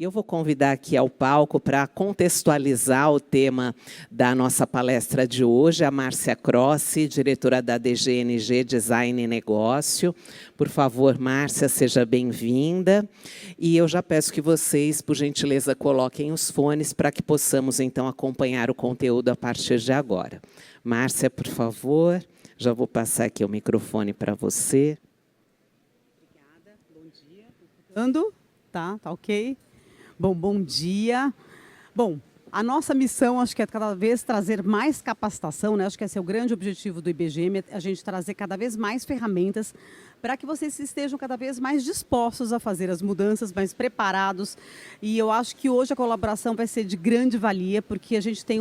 E eu vou convidar aqui ao palco para contextualizar o tema da nossa palestra de hoje, a Márcia Crossi, diretora da DGNG Design e Negócio. Por favor, Márcia, seja bem-vinda. E eu já peço que vocês, por gentileza, coloquem os fones para que possamos, então, acompanhar o conteúdo a partir de agora. Márcia, por favor, já vou passar aqui o microfone para você. Obrigada, bom dia. Estou tá ok? Bom dia. Bom, a nossa missão, acho que é cada vez trazer mais capacitação, né? Acho que esse é o grande objetivo do IBGM, a gente trazer cada vez mais ferramentas para que vocês estejam cada vez mais dispostos a fazer as mudanças, mais preparados. E eu acho que hoje a colaboração vai ser de grande valia, porque a gente tem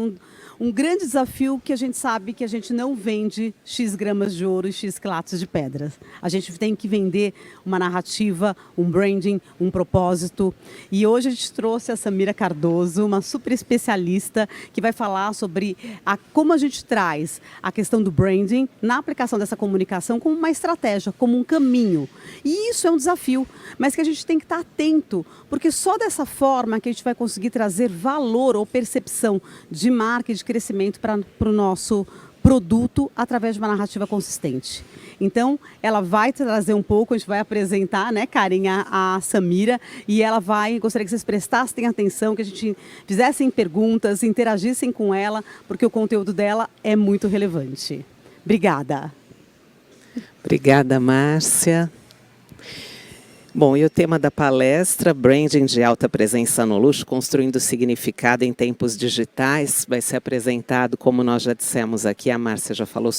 um grande desafio que a gente sabe que a gente não vende X gramas de ouro e X quilates de pedras. A gente tem que vender uma narrativa, um branding, um propósito. E hoje a gente trouxe a Samira Cardoso, uma super especialista, que vai falar sobre como a gente traz a questão do branding na aplicação dessa comunicação como uma estratégia, como um caminho. E isso é um desafio, mas que a gente tem que estar atento, porque só dessa forma que a gente vai conseguir trazer valor ou percepção de marca e de crescimento para o nosso produto através de uma narrativa consistente. Então, ela vai trazer um pouco, a gente vai apresentar, né, Karen, a Samira, e ela gostaria que vocês prestassem atenção, que a gente fizessem perguntas, interagissem com ela, porque o conteúdo dela é muito relevante. Obrigada. Obrigada, Márcia. Bom, e o tema da palestra, Branding de Alta Presença no Luxo, construindo significado em tempos digitais, vai ser apresentado, como nós já dissemos aqui, a Márcia já falou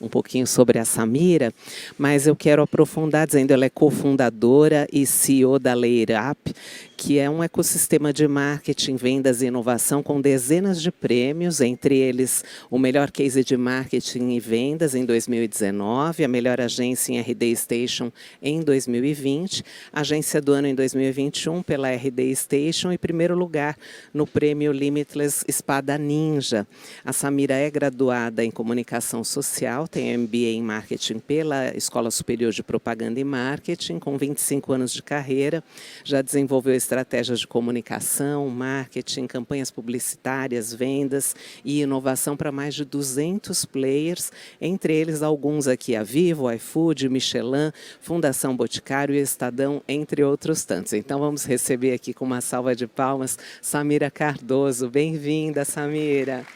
um pouquinho sobre a Samira, mas eu quero aprofundar dizendo, ela é cofundadora e CEO da Layer Up, que é um ecossistema de marketing, vendas e inovação com dezenas de prêmios, entre eles o melhor case de marketing e vendas em 2019, a melhor agência em RD Station em 2020, agência do ano em 2021 pela RD Station e primeiro lugar no prêmio Limitless Espada Ninja. A Samira é graduada em comunicação social, tem MBA em marketing pela Escola Superior de Propaganda e Marketing, com 25 anos de carreira, já desenvolveu estratégias de comunicação, marketing, campanhas publicitárias, vendas e inovação para mais de 200 players, entre eles alguns aqui, a Vivo, iFood, Michelin, Fundação Boticário e Estadão, entre outros tantos. Então vamos receber aqui com uma salva de palmas Samira Cardoso. Bem-vinda, Samira.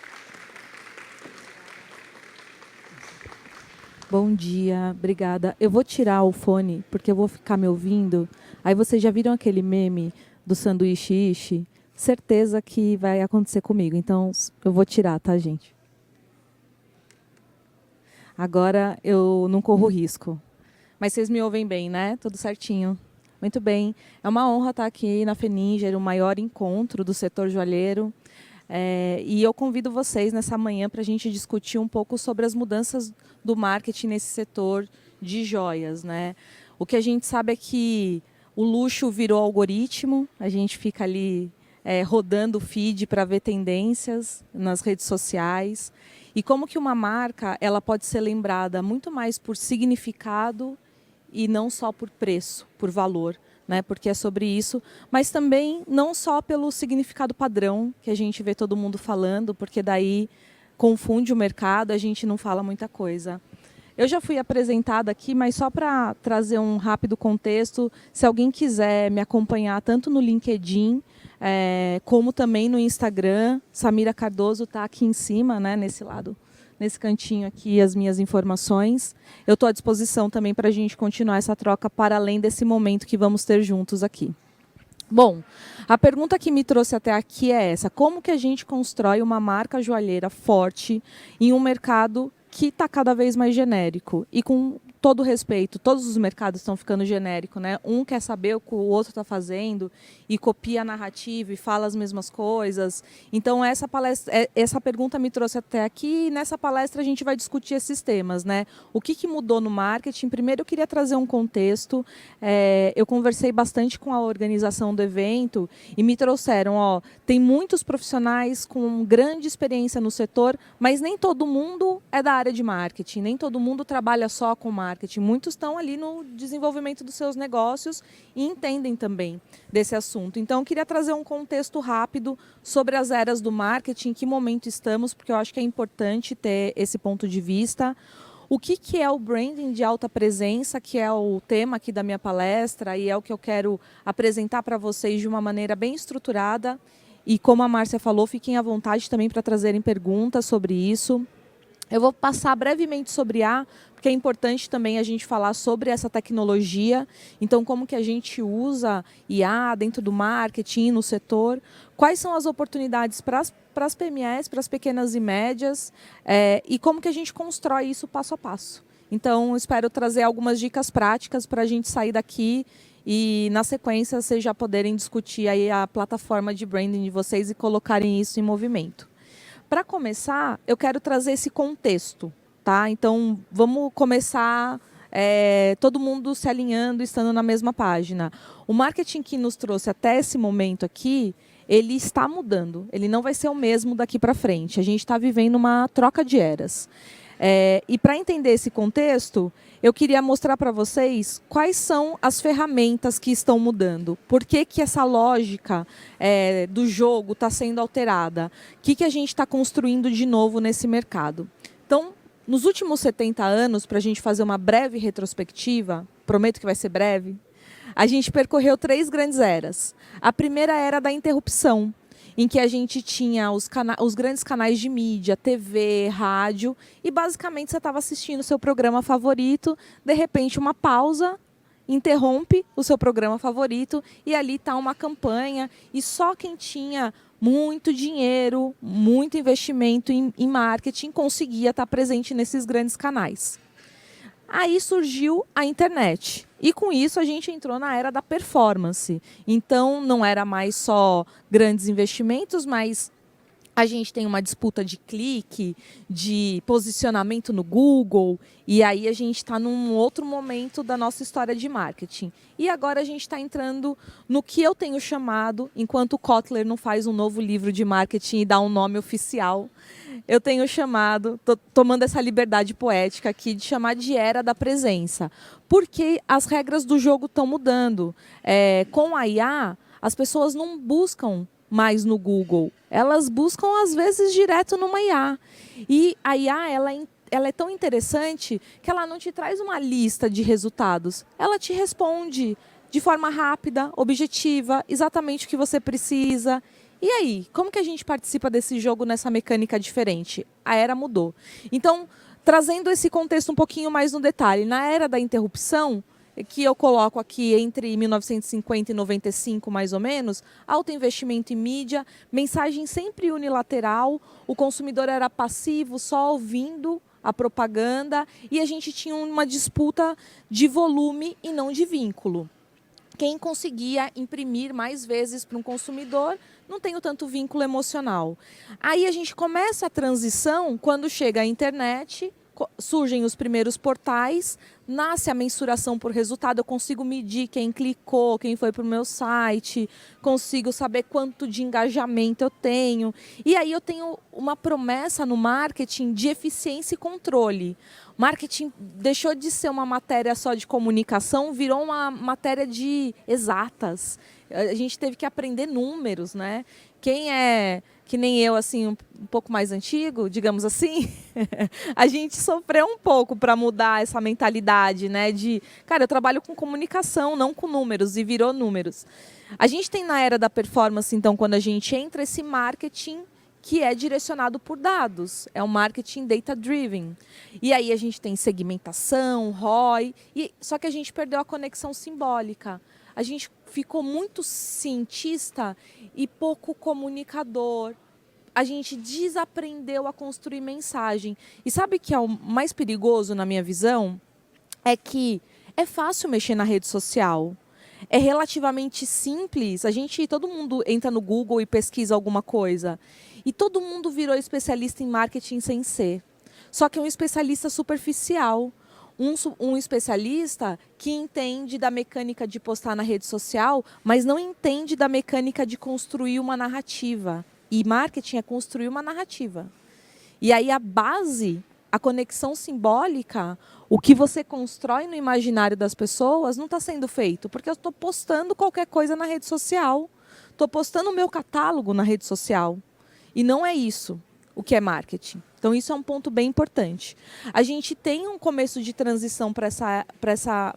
Bom dia, obrigada. Eu vou tirar o fone, porque eu vou ficar me ouvindo. Aí vocês já viram aquele meme do sanduíche ishi? Certeza que vai acontecer comigo. Então, eu vou tirar, tá, gente? Agora eu não corro risco. Mas vocês me ouvem bem, né? Tudo certinho. Muito bem. É uma honra estar aqui na FENINGER, o maior encontro do setor joalheiro. E eu convido vocês nessa manhã para a gente discutir um pouco sobre as mudanças do marketing nesse setor de joias, né? O que a gente sabe é que o luxo virou algoritmo, a gente fica ali rodando o feed para ver tendências nas redes sociais. E como que uma marca ela pode ser lembrada muito mais por significado e não só por preço, por valor, né? Porque é sobre isso, mas também não só pelo significado padrão, que a gente vê todo mundo falando, porque daí confunde o mercado, a gente não fala muita coisa. Eu já fui apresentada aqui, mas só para trazer um rápido contexto, se alguém quiser me acompanhar tanto no LinkedIn, como também no Instagram, Samira Cardoso está aqui em cima, né, nesse lado, nesse cantinho aqui, as minhas informações. Eu estou à disposição também para a gente continuar essa troca para além desse momento que vamos ter juntos aqui. Bom, a pergunta que me trouxe até aqui é essa: como que a gente constrói uma marca joalheira forte em um mercado que está cada vez mais genérico? E com todo respeito, todos os mercados estão ficando genéricos, né? Um quer saber o que o outro está fazendo e copia a narrativa e fala as mesmas coisas. Então, essa pergunta me trouxe até aqui e nessa palestra a gente vai discutir esses temas, né? O que mudou no marketing? Primeiro, eu queria trazer um contexto. Eu conversei bastante com a organização do evento e me trouxeram, tem muitos profissionais com grande experiência no setor, mas nem todo mundo é da área de marketing, nem todo mundo trabalha só com marketing. marketing. Muitos estão ali no desenvolvimento dos seus negócios e entendem também desse assunto. Então, eu queria trazer um contexto rápido sobre as eras do marketing, em que momento estamos, porque eu acho que é importante ter esse ponto de vista. O que é o branding de alta presença, que é o tema aqui da minha palestra e é o que eu quero apresentar para vocês de uma maneira bem estruturada. E como a Márcia falou, fiquem à vontade também para trazerem perguntas sobre isso. Eu vou passar brevemente sobre IA, porque é importante também a gente falar sobre essa tecnologia. Então, como que a gente usa IA dentro do marketing, no setor. Quais são as oportunidades para as PMEs, para as pequenas e médias, e como que a gente constrói isso passo a passo. Então, espero trazer algumas dicas práticas para a gente sair daqui e, na sequência, vocês já poderem discutir aí a plataforma de branding de vocês e colocarem isso em movimento. Para começar, eu quero trazer esse contexto, tá? Então, vamos começar todo mundo se alinhando, estando na mesma página. O marketing que nos trouxe até esse momento aqui, ele está mudando. Ele não vai ser o mesmo daqui para frente. A gente está vivendo uma troca de eras. E para entender esse contexto, eu queria mostrar para vocês quais são as ferramentas que estão mudando. Por que essa lógica do jogo está sendo alterada? O que a gente está construindo de novo nesse mercado? Então, nos últimos 70 anos, para a gente fazer uma breve retrospectiva, prometo que vai ser breve, a gente percorreu 3 grandes eras. A primeira era da interrupção, em que a gente tinha os grandes canais de mídia, TV, rádio, e basicamente você estava assistindo o seu programa favorito, de repente uma pausa, interrompe o seu programa favorito, e ali está uma campanha, e só quem tinha muito dinheiro, muito investimento em marketing, conseguia estar presente nesses grandes canais. Aí surgiu a internet. E com isso a gente entrou na era da performance. Então não era mais só grandes investimentos, mas a gente tem uma disputa de clique, de posicionamento no Google, e aí a gente está num outro momento da nossa história de marketing. E agora a gente está entrando no que eu tenho chamado, enquanto o Kotler não faz um novo livro de marketing e dá um nome oficial, eu tenho chamado, tomando essa liberdade poética aqui, de chamar de era da presença. Porque as regras do jogo estão mudando. Com a IA, as pessoas não buscam mais no Google. Elas buscam, às vezes, direto numa IA. E a IA, ela é tão interessante que ela não te traz uma lista de resultados. Ela te responde de forma rápida, objetiva, exatamente o que você precisa. E aí, como que a gente participa desse jogo nessa mecânica diferente? A era mudou. Então, trazendo esse contexto um pouquinho mais no detalhe, na era da interrupção, que eu coloco aqui entre 1950 e 95, mais ou menos, alto investimento em mídia, mensagem sempre unilateral, o consumidor era passivo, só ouvindo a propaganda, e a gente tinha uma disputa de volume e não de vínculo. Quem conseguia imprimir mais vezes para um consumidor não tem tanto vínculo emocional. Aí a gente começa a transição quando chega a internet, surgem os primeiros portais, nasce a mensuração por resultado, eu consigo medir quem clicou, quem foi para o meu site, consigo saber quanto de engajamento eu tenho. E aí eu tenho uma promessa no marketing de eficiência e controle. Marketing deixou de ser uma matéria só de comunicação, virou uma matéria de exatas. A gente teve que aprender números, né? Quem é que nem eu, assim, um pouco mais antigo, digamos assim, a gente sofreu um pouco para mudar essa mentalidade, né? De, cara, eu trabalho com comunicação, não com números, e virou números. A gente tem na era da performance, então, quando a gente entra, esse marketing que é direcionado por dados. É um marketing data-driven. E aí a gente tem segmentação, ROI, só que a gente perdeu a conexão simbólica. A gente ficou muito cientista e pouco comunicador. A gente desaprendeu a construir mensagem. E sabe o que é o mais perigoso na minha visão? É que é fácil mexer na rede social. É relativamente simples. Todo mundo entra no Google e pesquisa alguma coisa. E todo mundo virou especialista em marketing sem ser. Só que é um especialista superficial. Um especialista que entende da mecânica de postar na rede social, mas não entende da mecânica de construir uma narrativa. E marketing é construir uma narrativa. E aí a base a conexão simbólica, o que você constrói no imaginário das pessoas, não está sendo feito, porque eu estou postando qualquer coisa na rede social. Estou postando o meu catálogo na rede social. E não é isso o que é marketing. Então, isso é um ponto bem importante. A gente tem um começo de transição para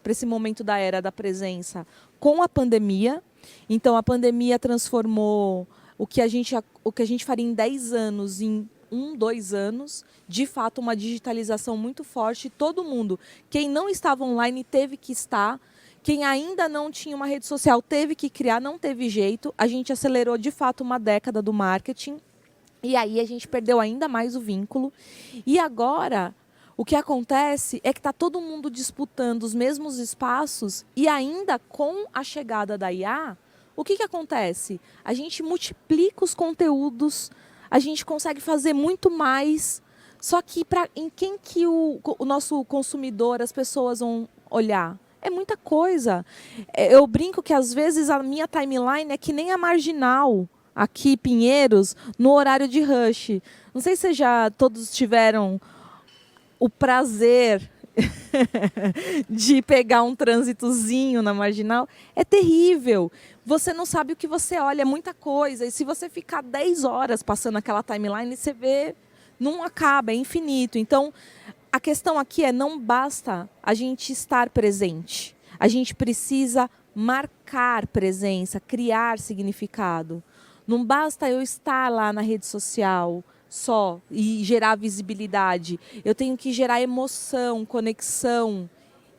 esse momento da era da presença com a pandemia. Então, a pandemia transformou o que a gente faria em 10 anos em 1, 2 anos. De fato, uma digitalização muito forte. Todo mundo, quem não estava online, teve que estar. Quem ainda não tinha uma rede social, teve que criar, não teve jeito. A gente acelerou, de fato, uma década do marketing. E aí a gente perdeu ainda mais o vínculo. E agora, o que acontece é que está todo mundo disputando os mesmos espaços e ainda com a chegada da IA, o que acontece? A gente multiplica os conteúdos, a gente consegue fazer muito mais, só que em quem que o nosso consumidor, as pessoas vão olhar? É muita coisa. Eu brinco que às vezes a minha timeline é que nem a Marginal, aqui Pinheiros, no horário de rush. Não sei se já todos tiveram o prazer de pegar um trânsitozinho na Marginal. É terrível. Você não sabe o que você olha, é muita coisa. E se você ficar 10 horas passando aquela timeline, você vê, não acaba, é infinito. Então, a questão aqui é, não basta a gente estar presente. A gente precisa marcar presença, criar significado. Não basta eu estar lá na rede social só e gerar visibilidade. Eu tenho que gerar emoção, conexão.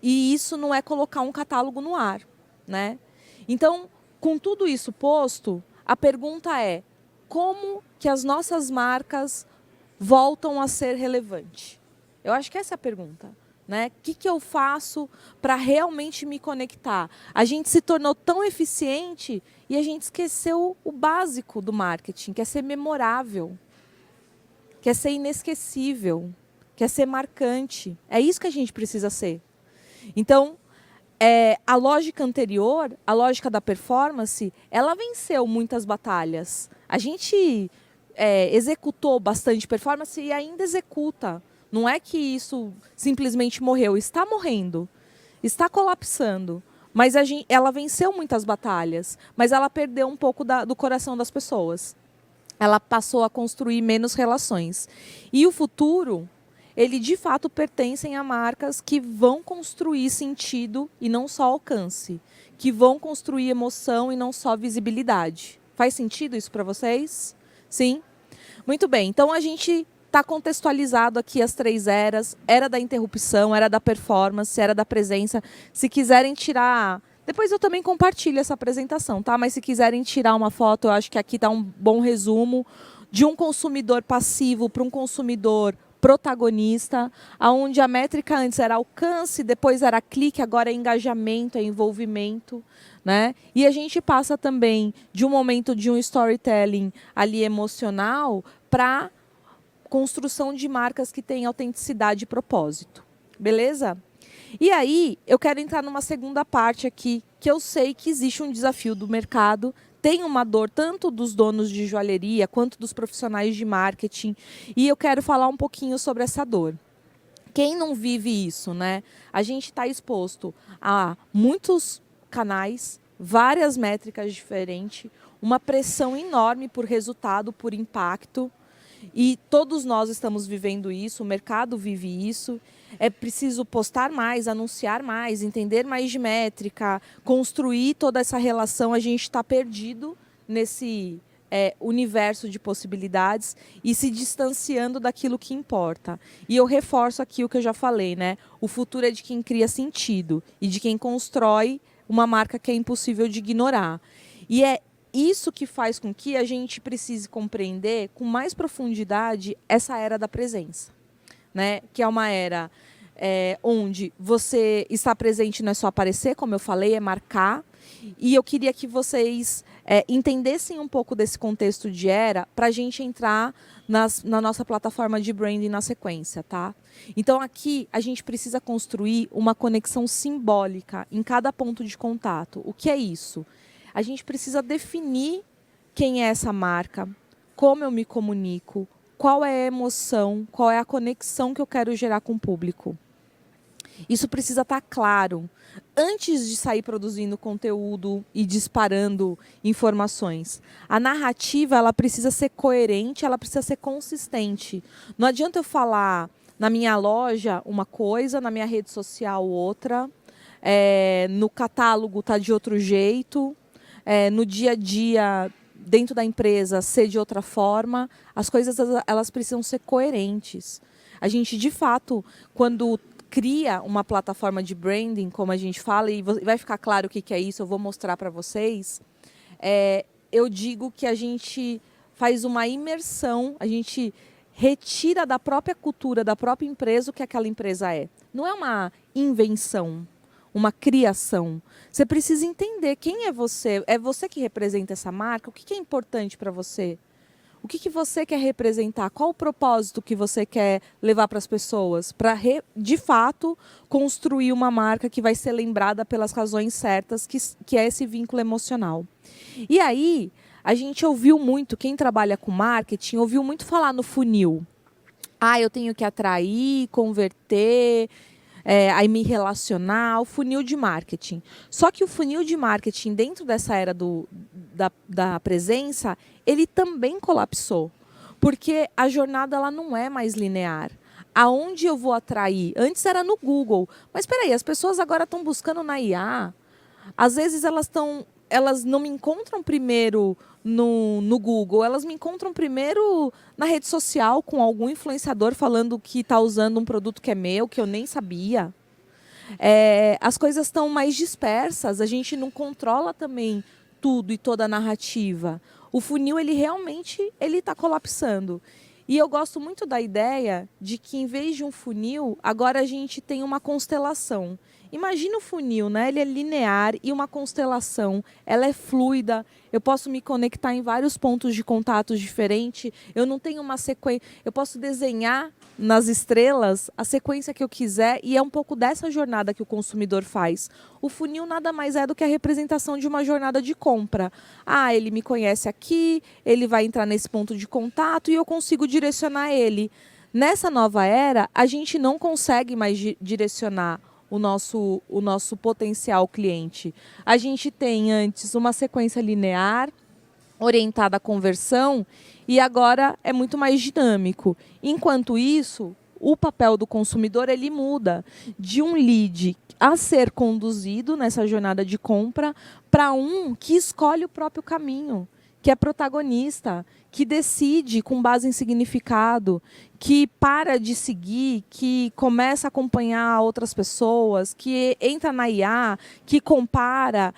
E isso não é colocar um catálogo no ar, né? Então, com tudo isso posto, a pergunta é: como que as nossas marcas voltam a ser relevantes? Eu acho que essa é a pergunta. Né? O que eu faço para realmente me conectar? A gente se tornou tão eficiente e a gente esqueceu o básico do marketing, que é ser memorável, que é ser inesquecível, que é ser marcante. É isso que a gente precisa ser. Então, a lógica anterior, a lógica da performance, ela venceu muitas batalhas. A gente executou bastante performance e ainda executa. Não é que isso simplesmente morreu, está morrendo, está colapsando. Mas ela venceu muitas batalhas, mas ela perdeu um pouco do coração das pessoas. Ela passou a construir menos relações. E o futuro, ele de fato pertence a marcas que vão construir sentido e não só alcance, que vão construir emoção e não só visibilidade. Faz sentido isso para vocês? Sim? Muito bem, então a gente está contextualizado aqui as 3 eras, era da interrupção, era da performance, era da presença. Se quiserem tirar... Depois eu também compartilho essa apresentação, tá? Mas se quiserem tirar uma foto, eu acho que aqui está um bom resumo de um consumidor passivo para um consumidor protagonista, onde a métrica antes era alcance, depois era clique, agora é engajamento, é envolvimento. Né? E a gente passa também de um momento de um storytelling ali emocional para construção de marcas que têm autenticidade e propósito. Beleza? E aí, eu quero entrar numa segunda parte aqui, que eu sei que existe um desafio do mercado, tem uma dor tanto dos donos de joalheria, quanto dos profissionais de marketing, e eu quero falar um pouquinho sobre essa dor. Quem não vive isso, né? A gente está exposto a muitos canais, várias métricas diferentes, uma pressão enorme por resultado, por impacto, e todos nós estamos vivendo isso, o mercado vive isso. É preciso postar mais, anunciar mais, entender mais de métrica, construir toda essa relação. A gente está perdido nesse universo de possibilidades e se distanciando daquilo que importa. E eu reforço aqui o que eu já falei, né? O futuro é de quem cria sentido e de quem constrói uma marca que é impossível de ignorar. E é isso que faz com que a gente precise compreender com mais profundidade essa era da presença, né? Que é uma era onde você está presente não é só aparecer, como eu falei, é marcar. E eu queria que vocês entendessem um pouco desse contexto de era para a gente entrar na nossa plataforma de branding na sequência, tá? Então, aqui a gente precisa construir uma conexão simbólica em cada ponto de contato. O que é isso? A gente precisa definir quem é essa marca, como eu me comunico, qual é a emoção, qual é a conexão que eu quero gerar com o público. Isso precisa estar claro antes de sair produzindo conteúdo e disparando informações. A narrativa, ela precisa ser coerente, ela precisa ser consistente. Não adianta eu falar na minha loja uma coisa, na minha rede social outra, no catálogo tá de outro jeito, no dia a dia dentro da empresa ser de outra forma. As coisas, elas precisam ser coerentes. A gente, de fato, quando cria uma plataforma de branding, como a gente fala, e vai ficar claro o que é isso, eu vou mostrar para vocês, eu digo que a gente faz uma imersão, a gente retira da própria cultura, da própria empresa, o que aquela empresa é. Não é uma invenção, uma criação. Você precisa entender quem é você que representa essa marca, o que é importante para você? O que você quer representar? Qual o propósito que você quer levar para as pessoas? Para, de fato, construir uma marca que vai ser lembrada pelas razões certas, que é esse vínculo emocional. E aí, a gente ouviu muito, quem trabalha com marketing, ouviu muito falar no funil. Eu tenho que atrair, converter, aí me relacionar, o funil de marketing. Só que o funil de marketing, dentro dessa era da presença, ele também colapsou. Porque a jornada, ela não é mais linear. Aonde eu vou atrair? Antes era no Google. Mas espera aí, as pessoas agora estão buscando na IA. Às vezes elas não me encontram primeiro no Google, elas me encontram primeiro na rede social com algum influenciador falando que está usando um produto que é meu, que eu nem sabia. As coisas estão mais dispersas, a gente não controla também tudo e toda a narrativa. O funil, ele realmente está colapsando. E eu gosto muito da ideia de que, em vez de um funil, agora a gente tem uma constelação. Imagina o funil, né? Ele é linear, e uma constelação, ela é fluida. Eu posso me conectar em vários pontos de contato diferentes. Eu não tenho uma sequência. Eu posso desenhar nas estrelas a sequência que eu quiser, e é um pouco dessa jornada que o consumidor faz. O funil nada mais é do que a representação de uma jornada de compra. Ele me conhece aqui, ele vai entrar nesse ponto de contato e eu consigo direcionar ele. Nessa nova era, a gente não consegue mais direcionar o nosso potencial cliente. A gente tem antes uma sequência linear, orientada à conversão, e agora é muito mais dinâmico. Enquanto isso, o papel do consumidor, ele muda de um lead a ser conduzido nessa jornada de compra para um que escolhe o próprio caminho, que é protagonista, que decide com base em significado, que para de seguir, que começa a acompanhar outras pessoas, que entra na IA, que compara.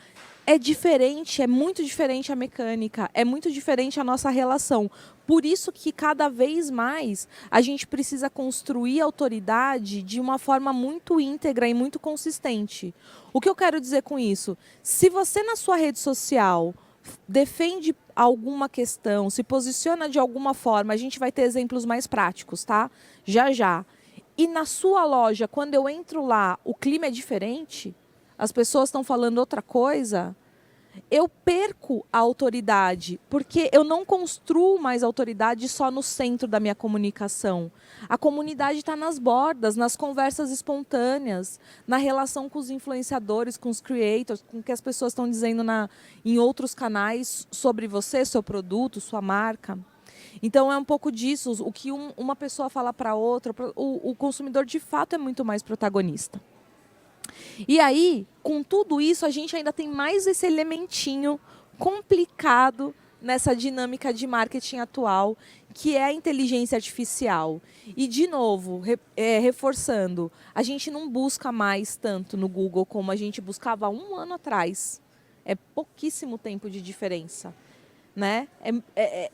É diferente, é muito diferente a mecânica, é muito diferente a nossa relação. Por isso que cada vez mais a gente precisa construir autoridade de uma forma muito íntegra e muito consistente. O que eu quero dizer com isso? Se você na sua rede social defende alguma questão, se posiciona de alguma forma, a gente vai ter exemplos mais práticos, tá? Já já. E na sua loja, quando eu entro lá, o clima é diferente, as pessoas estão falando outra coisa, eu perco a autoridade, porque eu não construo mais autoridade só no centro da minha comunicação. A comunidade está nas bordas, nas conversas espontâneas, na relação com os influenciadores, com os creators, com o que as pessoas estão dizendo em outros canais sobre você, seu produto, sua marca. Então, é um pouco disso, o que uma pessoa fala para outra, o consumidor, de fato, é muito mais protagonista. E aí, com tudo isso, a gente ainda tem mais esse elementinho complicado nessa dinâmica de marketing atual, que é a inteligência artificial. E, de novo, reforçando, a gente não busca mais tanto no Google como a gente buscava há 1 ano atrás. É pouquíssimo tempo de diferença, né?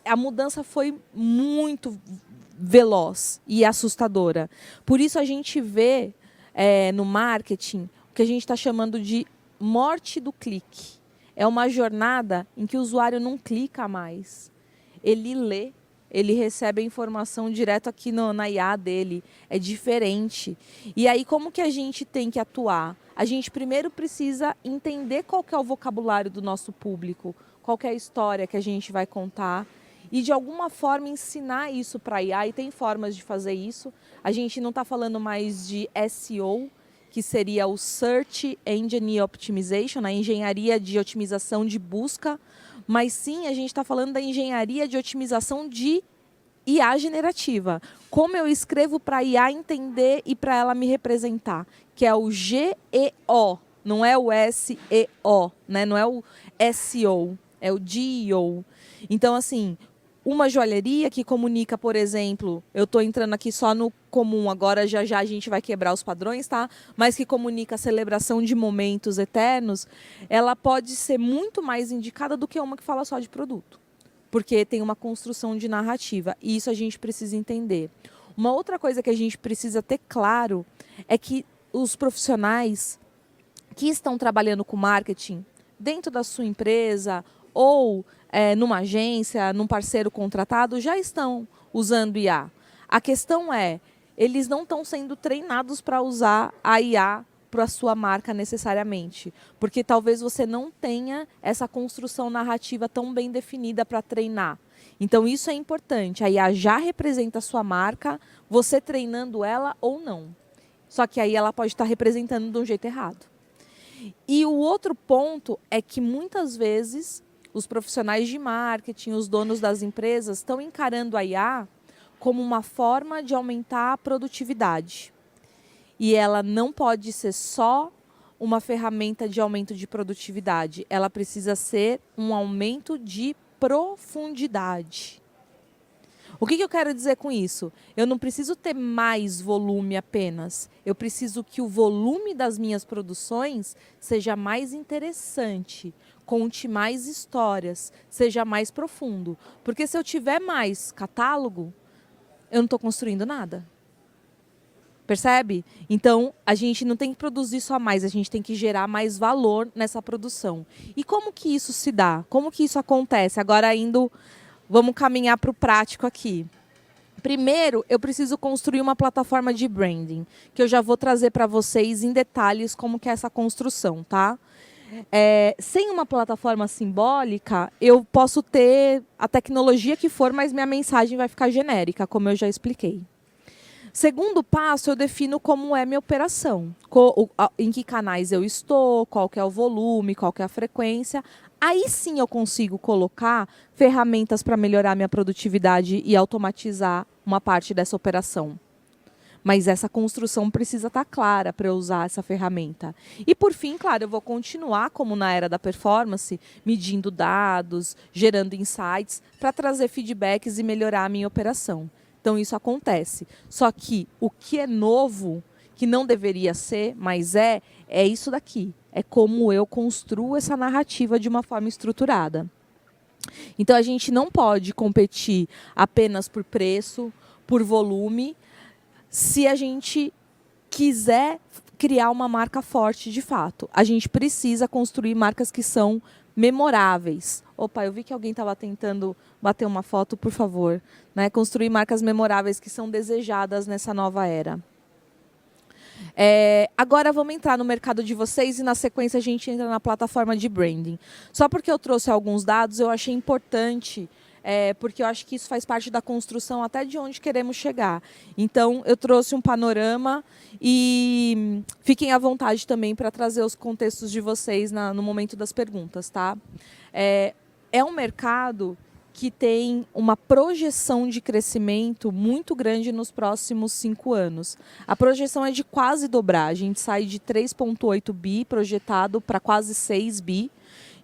A mudança foi muito veloz e assustadora. Por isso, a gente vê no marketing o que a gente está chamando de morte do clique. É uma jornada em que o usuário não clica mais. Ele lê, ele recebe a informação direto aqui na IA dele. É diferente. E aí, como que a gente tem que atuar? A gente primeiro precisa entender qual que é o vocabulário do nosso público, qual que é a história que a gente vai contar. e de alguma forma ensinar isso para a IA, e tem formas de fazer isso. A gente não está falando mais de SEO, que seria o Search Engine Optimization, a engenharia de otimização de busca, mas sim a gente está falando da engenharia de otimização de IA generativa. Como eu escrevo para a IA entender e para ela me representar, que é o GEO, não é o SEO, né? Não é o SEO, é o GEO. Então, assim, uma joalheria que comunica, por exemplo, eu estou entrando aqui só no comum, agora já a gente vai quebrar os padrões, tá? Mas que comunica a celebração de momentos eternos, ela pode ser muito mais indicada do que uma que fala só de produto, porque tem uma construção de narrativa, e isso a gente precisa entender. Uma outra coisa que a gente precisa ter claro é que os profissionais que estão trabalhando com marketing dentro da sua empresa ou numa agência, num parceiro contratado, já estão usando IA. A questão é, eles não estão sendo treinados para usar a IA para a sua marca necessariamente, porque talvez você não tenha essa construção narrativa tão bem definida para treinar. Então isso é importante, a IA já representa a sua marca, você treinando ela ou não. Só que aí ela pode estar representando de um jeito errado. E o outro ponto é que muitas vezes os profissionais de marketing, os donos das empresas, estão encarando a IA como uma forma de aumentar a produtividade. E ela não pode ser só uma ferramenta de aumento de produtividade. Ela precisa ser um aumento de profundidade. O que eu quero dizer com isso? Eu não preciso ter mais volume apenas. Eu preciso que o volume das minhas produções seja mais interessante, conte mais histórias, seja mais profundo. Porque se eu tiver mais catálogo, eu não estou construindo nada. Percebe? Então, a gente não tem que produzir só mais, a gente tem que gerar mais valor nessa produção. E como que isso se dá? Como que isso acontece? Agora, vamos caminhar para o prático aqui. Primeiro, eu preciso construir uma plataforma de branding, que eu já vou trazer para vocês em detalhes como que é essa construção, tá? Sem uma plataforma simbólica, eu posso ter a tecnologia que for, mas minha mensagem vai ficar genérica, como eu já expliquei. Segundo passo, eu defino como é minha operação, em que canais eu estou, qual que é o volume, qual que é a frequência. Aí sim eu consigo colocar ferramentas para melhorar minha produtividade e automatizar uma parte dessa operação. Mas essa construção precisa estar clara para eu usar essa ferramenta. E por fim, claro, eu vou continuar, como na era da performance, medindo dados, gerando insights, para trazer feedbacks e melhorar a minha operação. Então isso acontece. Só que o que é novo, que não deveria ser, mas é isso daqui. É como eu construo essa narrativa de uma forma estruturada. Então a gente não pode competir apenas por preço, por volume, se a gente quiser criar uma marca forte de fato. A gente precisa construir marcas que são memoráveis. Opa, eu vi que alguém estava tentando bater uma foto, por favor. Né? Construir marcas memoráveis que são desejadas nessa nova era. Agora vamos entrar no mercado de vocês e na sequência a gente entra na plataforma de branding. Só porque eu trouxe alguns dados, eu achei importante, porque eu acho que isso faz parte da construção até de onde queremos chegar. Então, eu trouxe um panorama e fiquem à vontade também para trazer os contextos de vocês no momento das perguntas. Tá? É um mercado que tem uma projeção de crescimento muito grande nos próximos 5 anos. A projeção é de quase dobrar. A gente sai de 3,8 bi projetado para quase 6 bi.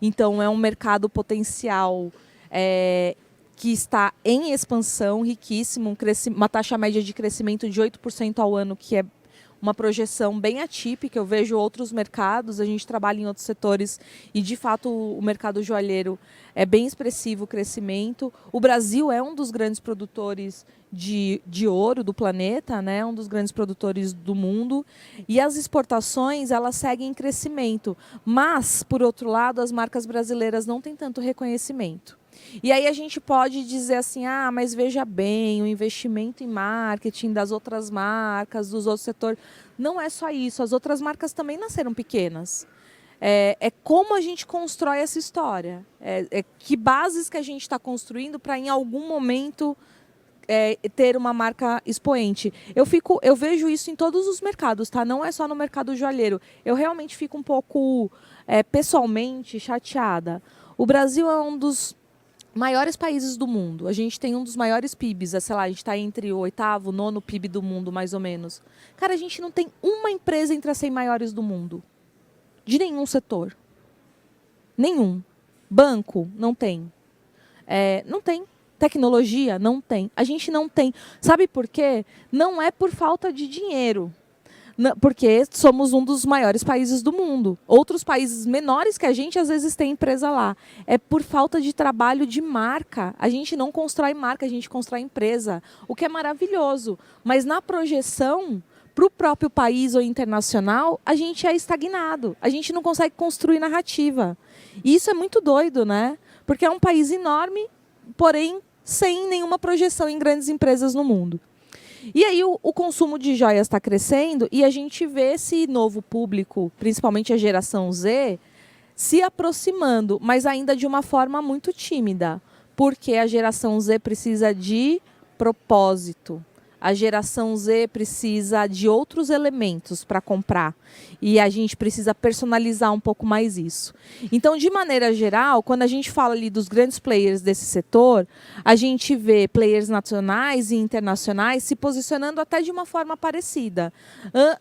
Então, é um mercado potencial que está em expansão, riquíssimo, uma taxa média de crescimento de 8% ao ano, que é uma projeção bem atípica. Eu vejo outros mercados, a gente trabalha em outros setores e, de fato, o mercado joalheiro é bem expressivo o crescimento. O Brasil é um dos grandes produtores de ouro do planeta, né? Um dos grandes produtores do mundo. E as exportações, elas seguem em crescimento. Mas, por outro lado, as marcas brasileiras não têm tanto reconhecimento. E aí a gente pode dizer assim, mas veja bem, o investimento em marketing das outras marcas, dos outros setores, não é só isso, as outras marcas também nasceram pequenas. É como a gente constrói essa história. Que bases que a gente está construindo para, em algum momento, ter uma marca expoente. Eu vejo isso em todos os mercados, tá? Não é só no mercado joalheiro. Eu realmente fico um pouco, pessoalmente, chateada. O Brasil é um dos maiores países do mundo. A gente tem um dos maiores PIBs, sei lá, a gente está entre o 8º, 9º PIB do mundo, mais ou menos. Cara, a gente não tem uma empresa entre as 100 maiores do mundo. De nenhum setor. Nenhum. Banco, não tem. Não tem. Tecnologia, não tem. A gente não tem. Sabe por quê? Não é por falta de dinheiro. Porque somos um dos maiores países do mundo. Outros países menores que a gente, às vezes, tem empresa lá. É por falta de trabalho de marca. A gente não constrói marca, a gente constrói empresa. O que é maravilhoso. Mas na projeção, para o próprio país ou internacional, a gente é estagnado. A gente não consegue construir narrativa. E isso é muito doido, né? Porque é um país enorme, porém sem nenhuma projeção em grandes empresas no mundo. E aí o consumo de joias está crescendo e a gente vê esse novo público, principalmente a geração Z, se aproximando, mas ainda de uma forma muito tímida, porque a geração Z precisa de propósito. A geração Z precisa de outros elementos para comprar. E a gente precisa personalizar um pouco mais isso. Então, de maneira geral, quando a gente fala ali dos grandes players desse setor, a gente vê players nacionais e internacionais se posicionando até de uma forma parecida.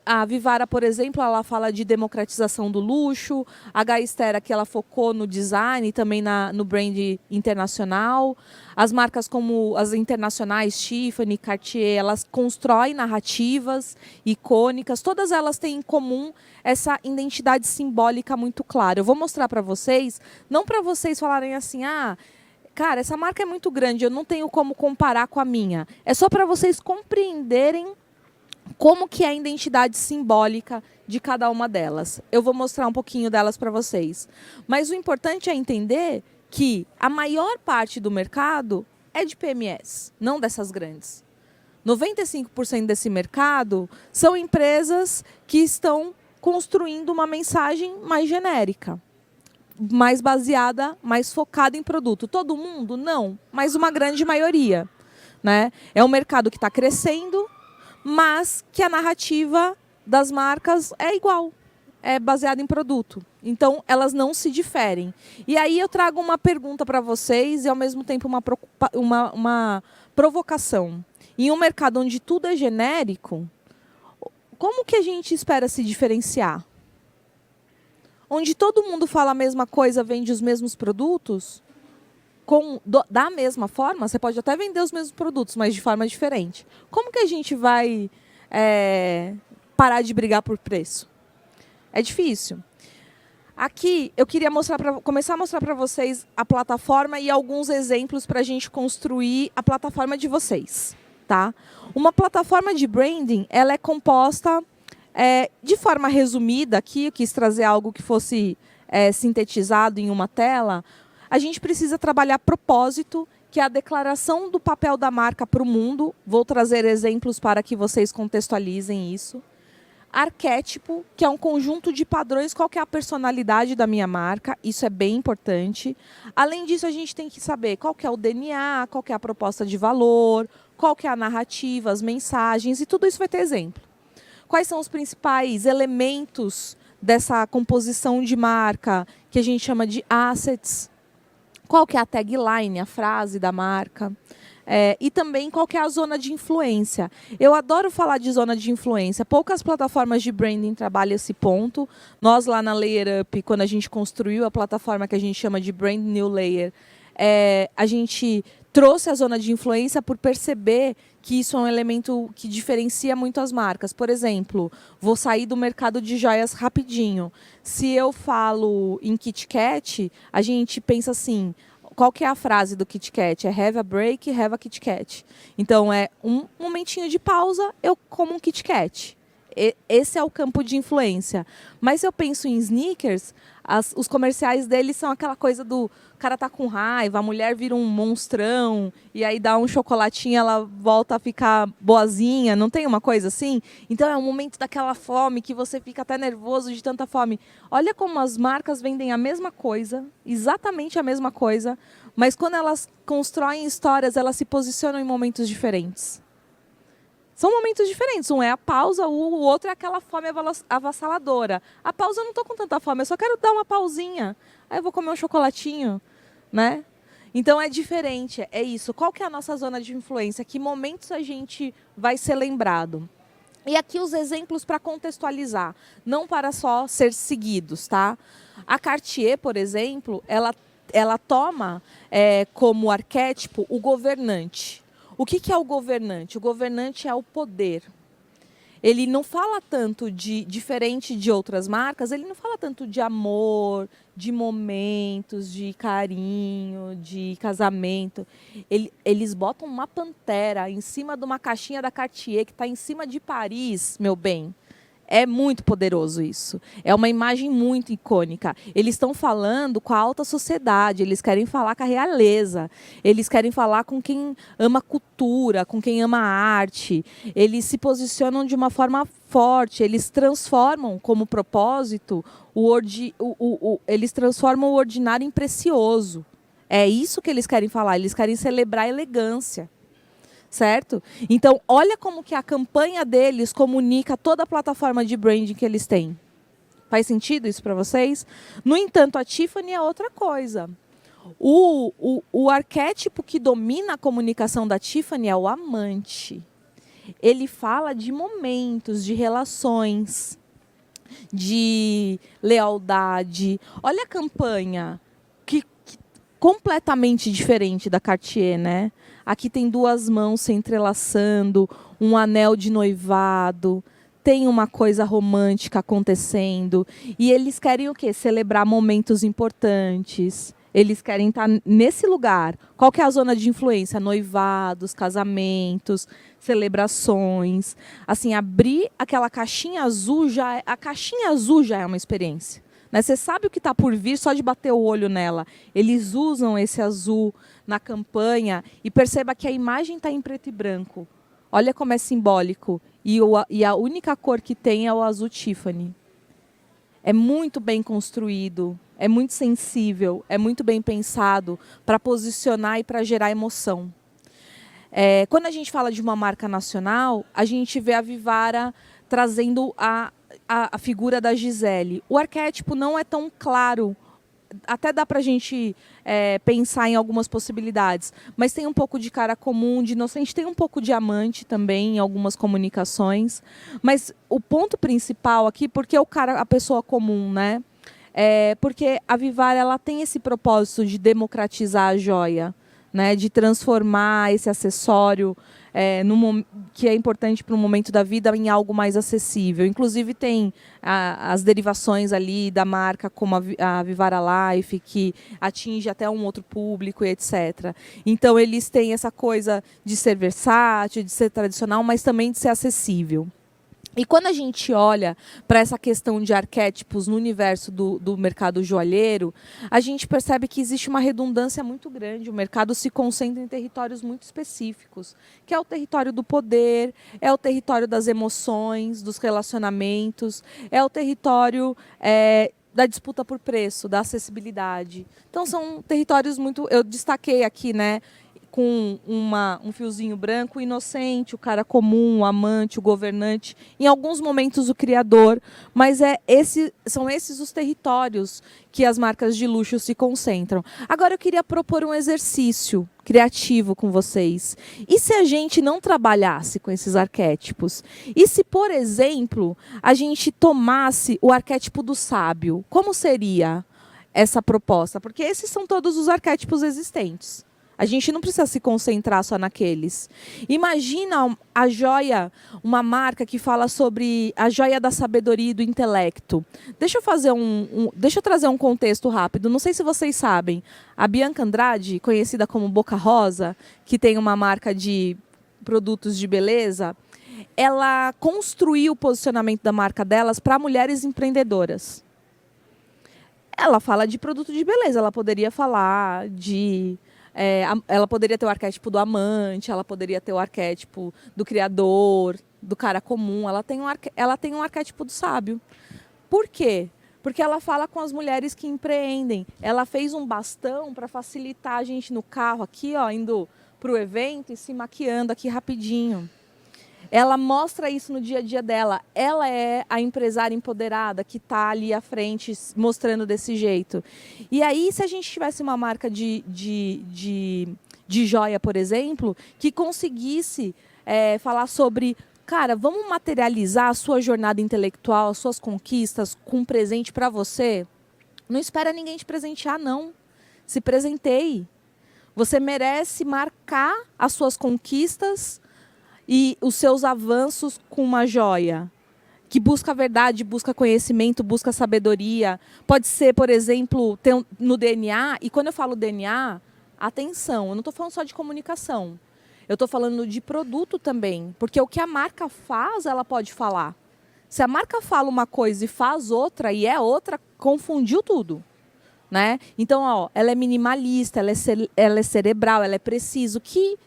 A Vivara, por exemplo, ela fala de democratização do luxo. A Gaistera, que ela focou no design e também no brand internacional. As marcas como as internacionais, Tiffany, Cartier, elas constroem narrativas icônicas. Todas elas têm em comum essa identidade simbólica muito clara. Eu vou mostrar para vocês, não para vocês falarem assim, cara, essa marca é muito grande, eu não tenho como comparar com a minha. É só para vocês compreenderem como que é a identidade simbólica de cada uma delas. Eu vou mostrar um pouquinho delas para vocês. Mas o importante é entender que a maior parte do mercado é de PMS, não dessas grandes. 95% desse mercado são empresas que estão construindo uma mensagem mais genérica, mais baseada, mais focada em produto. Todo mundo? Não, mas uma grande maioria, né? É um mercado que está crescendo, mas que a narrativa das marcas é igual. É baseada em produto. Então, elas não se diferem. E aí eu trago uma pergunta para vocês e, ao mesmo tempo, uma provocação. Em um mercado onde tudo é genérico, como que a gente espera se diferenciar? Onde todo mundo fala a mesma coisa, vende os mesmos produtos, da mesma forma, você pode até vender os mesmos produtos, mas de forma diferente. Como que a gente vai parar de brigar por preço? É difícil. Aqui, eu queria começar a mostrar para vocês a plataforma e alguns exemplos para a gente construir a plataforma de vocês. Tá? Uma plataforma de branding, ela é composta, de forma resumida, aqui eu quis trazer algo que fosse sintetizado em uma tela. A gente precisa trabalhar propósito, que é a declaração do papel da marca para o mundo. Vou trazer exemplos para que vocês contextualizem isso. Arquétipo, que é um conjunto de padrões, qual que é a personalidade da minha marca, isso é bem importante. Além disso, a gente tem que saber qual que é o DNA, qual que é a proposta de valor, qual que é a narrativa, as mensagens, e tudo isso vai ter exemplo. Quais são os principais elementos dessa composição de marca, que a gente chama de assets? Qual que é a tagline, a frase da marca? E também qual que é a zona de influência. Eu adoro falar de zona de influência. Poucas plataformas de branding trabalham esse ponto. Nós lá na Layer Up, quando a gente construiu a plataforma que a gente chama de Brand New Layer, a gente trouxe a zona de influência por perceber que isso é um elemento que diferencia muito as marcas. Por exemplo, vou sair do mercado de joias rapidinho. Se eu falo em Kit Kat, a gente pensa assim... Qual que é a frase do Kit Kat? É have a break, have a Kit Kat. Então, é um momentinho de pausa, eu como um Kit Kat. Esse é o campo de influência. Mas se eu penso em sneakers, os comerciais deles são aquela coisa do cara tá com raiva, a mulher vira um monstrão, e aí dá um chocolatinho, ela volta a ficar boazinha, não tem uma coisa assim? Então é um momento daquela fome que você fica até nervoso de tanta fome. Olha como as marcas vendem a mesma coisa, exatamente a mesma coisa, mas quando elas constroem histórias, elas se posicionam em momentos diferentes. São momentos diferentes. Um é a pausa, o outro é aquela fome avassaladora. A pausa eu não estou com tanta fome, eu só quero dar uma pausinha. Aí eu vou comer um chocolatinho, né? Então é diferente, é isso. Qual que é a nossa zona de influência? Que momentos a gente vai ser lembrado? E aqui os exemplos para contextualizar, não para só ser seguidos, tá? A Cartier, por exemplo, ela toma como arquétipo o governante. O que é o governante? O governante é o poder. Ele não fala tanto diferente de outras marcas, ele não fala tanto de amor, de momentos, de carinho, de casamento. Eles botam uma pantera em cima de uma caixinha da Cartier que está em cima de Paris, meu bem. É muito poderoso isso. É uma imagem muito icônica. Eles estão falando com a alta sociedade, eles querem falar com a realeza, eles querem falar com quem ama cultura, com quem ama arte. Eles se posicionam de uma forma forte, eles transformam como propósito, eles transformam o ordinário em precioso. É isso que eles querem falar, eles querem celebrar a elegância. Certo? Então, olha como que a campanha deles comunica toda a plataforma de branding que eles têm. Faz sentido isso para vocês? No entanto, a Tiffany é outra coisa. O arquétipo que domina a comunicação da Tiffany é o amante. Ele fala de momentos, de relações, de lealdade. Olha a campanha, que completamente diferente da Cartier, né? Aqui tem duas mãos se entrelaçando, um anel de noivado, tem uma coisa romântica acontecendo. E eles querem o quê? Celebrar momentos importantes. Eles querem estar nesse lugar. Qual que é a zona de influência? Noivados, casamentos, celebrações. Assim, abrir aquela caixinha azul, a caixinha azul já é uma experiência. Né? Você sabe o que está por vir só de bater o olho nela. Eles usam esse azul na campanha e perceba que a imagem está em preto e branco. Olha como é simbólico. E a única cor que tem é o azul Tiffany. É muito bem construído, é muito sensível, é muito bem pensado para posicionar e para gerar emoção. Quando a gente fala de uma marca nacional, a gente vê a Vivara trazendo a figura da Gisele. O arquétipo não é tão claro, até dá para a gente pensar em algumas possibilidades, mas tem um pouco de cara comum, de inocente, tem um pouco de amante também em algumas comunicações, mas o ponto principal aqui, porque a pessoa comum, né? Porque a Vivara ela tem esse propósito de democratizar a joia, né? De transformar esse acessório que é importante para um momento da vida em algo mais acessível. Inclusive tem as derivações ali da marca, como a Vivara Life, que atinge até um outro público e etc. Então eles têm essa coisa de ser versátil, de ser tradicional, mas também de ser acessível. E quando a gente olha para essa questão de arquétipos no universo do mercado joalheiro, a gente percebe que existe uma redundância muito grande. O mercado se concentra em territórios muito específicos, que é o território do poder, é o território das emoções, dos relacionamentos, é o território da disputa por preço, da acessibilidade. Então são territórios muito... Eu destaquei aqui, né? Com um fiozinho branco, o inocente, o cara comum, o amante, o governante, em alguns momentos o criador, mas são esses os territórios que as marcas de luxo se concentram. Agora eu queria propor um exercício criativo com vocês. E se a gente não trabalhasse com esses arquétipos? E se, por exemplo, a gente tomasse o arquétipo do sábio? Como seria essa proposta? Porque esses são todos os arquétipos existentes. A gente não precisa se concentrar só naqueles. Imagina a joia, uma marca que fala sobre a joia da sabedoria e do intelecto. Deixa eu trazer um contexto rápido. Não sei se vocês sabem. A Bianca Andrade, conhecida como Boca Rosa, que tem uma marca de produtos de beleza, ela construiu o posicionamento da marca delas para mulheres empreendedoras. Ela fala de produto de beleza, ela poderia falar de... ela poderia ter o arquétipo do amante, ela poderia ter o arquétipo do criador, do cara comum, ela tem um arquétipo do sábio. Por quê? Porque ela fala com as mulheres que empreendem. Ela fez um bastão para facilitar a gente no carro aqui, ó, indo para o evento e se maquiando aqui rapidinho. Ela mostra isso no dia a dia dela. Ela é a empresária empoderada que está ali à frente mostrando desse jeito. E aí, se a gente tivesse uma marca de joia, por exemplo, que conseguisse falar sobre... Cara, vamos materializar a sua jornada intelectual, as suas conquistas com um presente para você? Não espera ninguém te presentear, não. Se presenteie. Você merece marcar as suas conquistas e os seus avanços com uma joia. Que busca a verdade, busca conhecimento, busca sabedoria. Pode ser, por exemplo, no DNA. E quando eu falo DNA, atenção, eu não estou falando só de comunicação. Eu estou falando de produto também, porque o que a marca faz, ela pode falar. Se a marca fala uma coisa e faz outra, e é outra, confundiu tudo. Né? Então, ó, ela é minimalista, ela é cerebral, ela é preciso. Que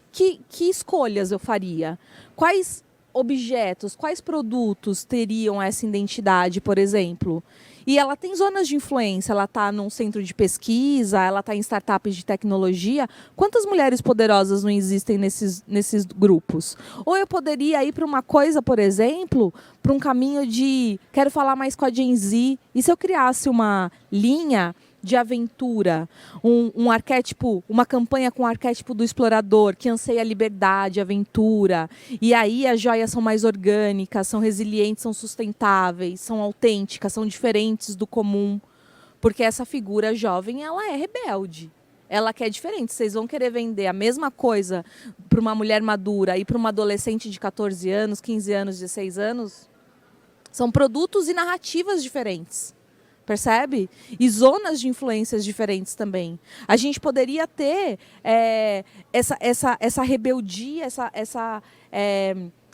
escolhas eu faria? Quais objetos, quais produtos teriam essa identidade, por exemplo? E ela tem zonas de influência, ela está num centro de pesquisa, ela está em startups de tecnologia. Quantas mulheres poderosas não existem nesses grupos? Ou eu poderia ir para uma coisa, por exemplo, para um caminho de quero falar mais com a Gen Z. E se eu criasse uma linha de aventura, um arquétipo, uma campanha com o arquétipo do explorador, que anseia liberdade, aventura. E aí as joias são mais orgânicas, são resilientes, são sustentáveis, são autênticas, são diferentes do comum. Porque essa figura jovem, ela é rebelde. Ela quer diferente. Vocês vão querer vender a mesma coisa para uma mulher madura e para uma adolescente de 14 anos, 15 anos, 16 anos? São produtos e narrativas diferentes. Percebe? E zonas de influências diferentes também. A gente poderia ter essa rebeldia,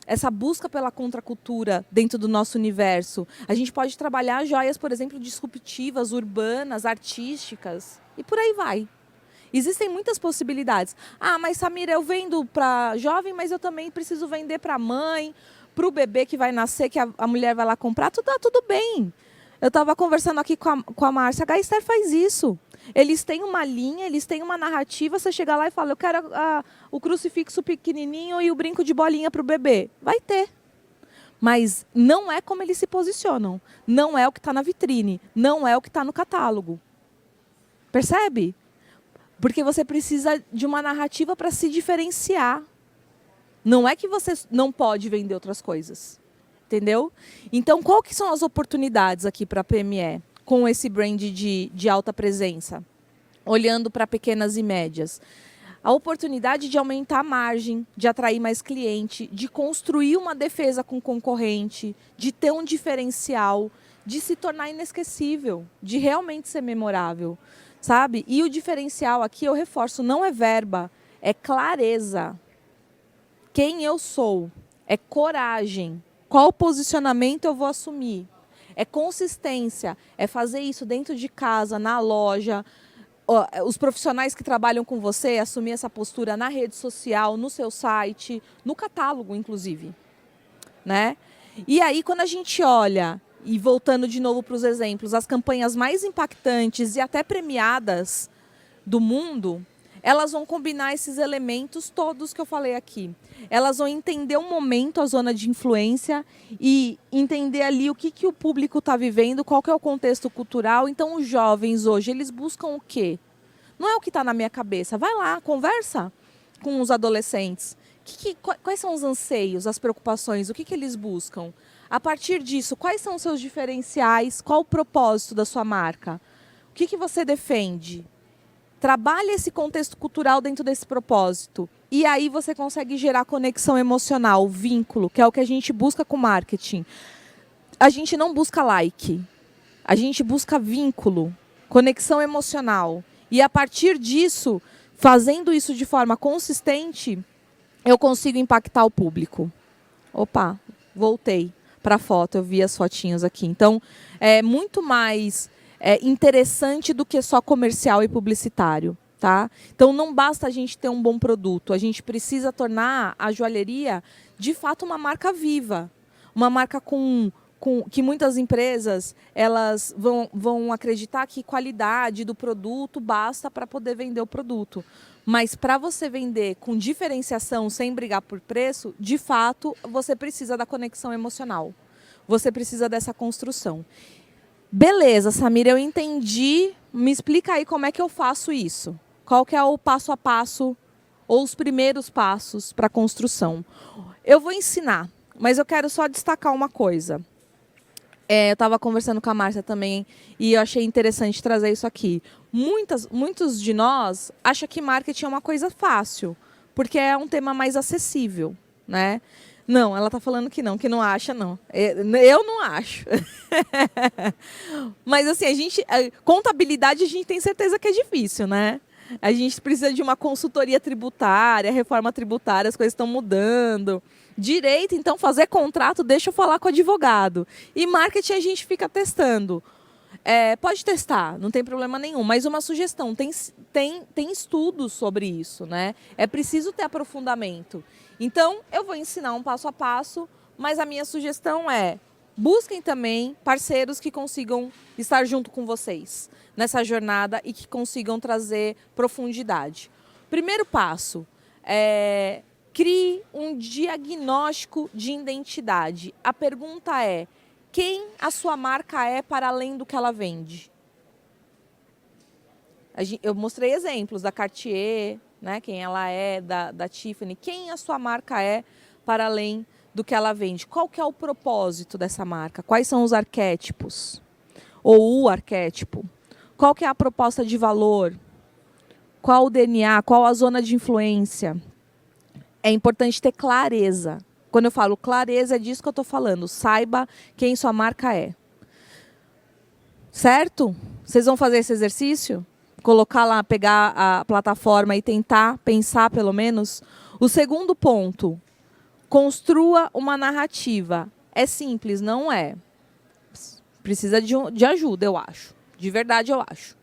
essa busca pela contracultura dentro do nosso universo. A gente pode trabalhar joias, por exemplo, disruptivas, urbanas, artísticas. E por aí vai. Existem muitas possibilidades. Ah, mas Samira, eu vendo para jovem, mas eu também preciso vender para a mãe, para o bebê que vai nascer, que a mulher vai lá comprar. Tudo bem. Eu estava conversando aqui com a Márcia, a Gaster faz isso. Eles têm uma linha, eles têm uma narrativa, você chega lá e fala, eu quero o crucifixo pequenininho e o brinco de bolinha para o bebê. Vai ter. Mas não é como eles se posicionam. Não é o que está na vitrine. Não é o que está no catálogo. Percebe? Porque você precisa de uma narrativa para se diferenciar. Não é que você não pode vender outras coisas. Entendeu? Então, qual que são as oportunidades aqui para a PME com esse brand de alta presença? Olhando para pequenas e médias. A oportunidade de aumentar a margem, de atrair mais cliente, de construir uma defesa com o concorrente, de ter um diferencial, de se tornar inesquecível, de realmente ser memorável. Sabe? E o diferencial aqui, eu reforço, não é verba, é clareza. Quem eu sou, é coragem. Qual posicionamento eu vou assumir? É consistência, é fazer isso dentro de casa, na loja. Os profissionais que trabalham com você, assumir essa postura na rede social, no seu site, no catálogo, inclusive. Né? E aí, quando a gente olha, e voltando de novo para os exemplos, as campanhas mais impactantes e até premiadas do mundo, elas vão combinar esses elementos todos que eu falei aqui. Elas vão entender o momento, a zona de influência e entender ali o que o público está vivendo, qual que é o contexto cultural. Então, os jovens hoje, eles buscam o quê? Não é o que está na minha cabeça. Vai lá, conversa com os adolescentes. Quais são os anseios, as preocupações, o que eles buscam? A partir disso, quais são os seus diferenciais? Qual o propósito da sua marca? O que você defende? Trabalhe esse contexto cultural dentro desse propósito. E aí você consegue gerar conexão emocional, vínculo, que é o que a gente busca com marketing. A gente não busca like. A gente busca vínculo, conexão emocional. E a partir disso, fazendo isso de forma consistente, eu consigo impactar o público. Opa, voltei para a foto, eu vi as fotinhos aqui. Então, é muito mais interessante do que só comercial e publicitário. Tá? Então, não basta a gente ter um bom produto, a gente precisa tornar a joalheria, de fato, uma marca viva. Uma marca que muitas empresas elas vão acreditar que qualidade do produto basta para poder vender o produto. Mas para você vender com diferenciação, sem brigar por preço, de fato, você precisa da conexão emocional. Você precisa dessa construção. Beleza, Samira, eu entendi. Me explica aí como é que eu faço isso. Qual que é o passo a passo ou os primeiros passos para a construção? Eu vou ensinar, mas eu quero só destacar uma coisa. Eu estava conversando com a Márcia também e eu achei interessante trazer isso aqui. Muitos de nós acham que marketing é uma coisa fácil, porque é um tema mais acessível, né? Não, ela está falando que não acha, não. Eu não acho. Mas assim, contabilidade a gente tem certeza que é difícil, né? A gente precisa de uma consultoria tributária, reforma tributária, as coisas estão mudando. Direito, então, fazer contrato, deixa eu falar com o advogado. E marketing a gente fica testando. Pode testar, não tem problema nenhum. Mas uma sugestão, tem estudos sobre isso, né? É preciso ter aprofundamento. Então, eu vou ensinar um passo a passo, mas a minha sugestão é: busquem também parceiros que consigam estar junto com vocês nessa jornada e que consigam trazer profundidade. Primeiro passo, crie um diagnóstico de identidade. A pergunta é: quem a sua marca é para além do que ela vende? Eu mostrei exemplos da Cartier, né, quem ela é, da Tiffany. Quem a sua marca é para além do que ela vende? Qual que é o propósito dessa marca? Quais são os arquétipos? Ou o arquétipo? Qual que é a proposta de valor? Qual o DNA? Qual a zona de influência? É importante ter clareza. Quando eu falo clareza, é disso que eu estou falando. Saiba quem sua marca é. Certo? Vocês vão fazer esse exercício? Colocar lá, pegar a plataforma e tentar pensar, pelo menos. O segundo ponto, construa uma narrativa. É simples, não é? Precisa de ajuda, eu acho. De verdade, eu acho.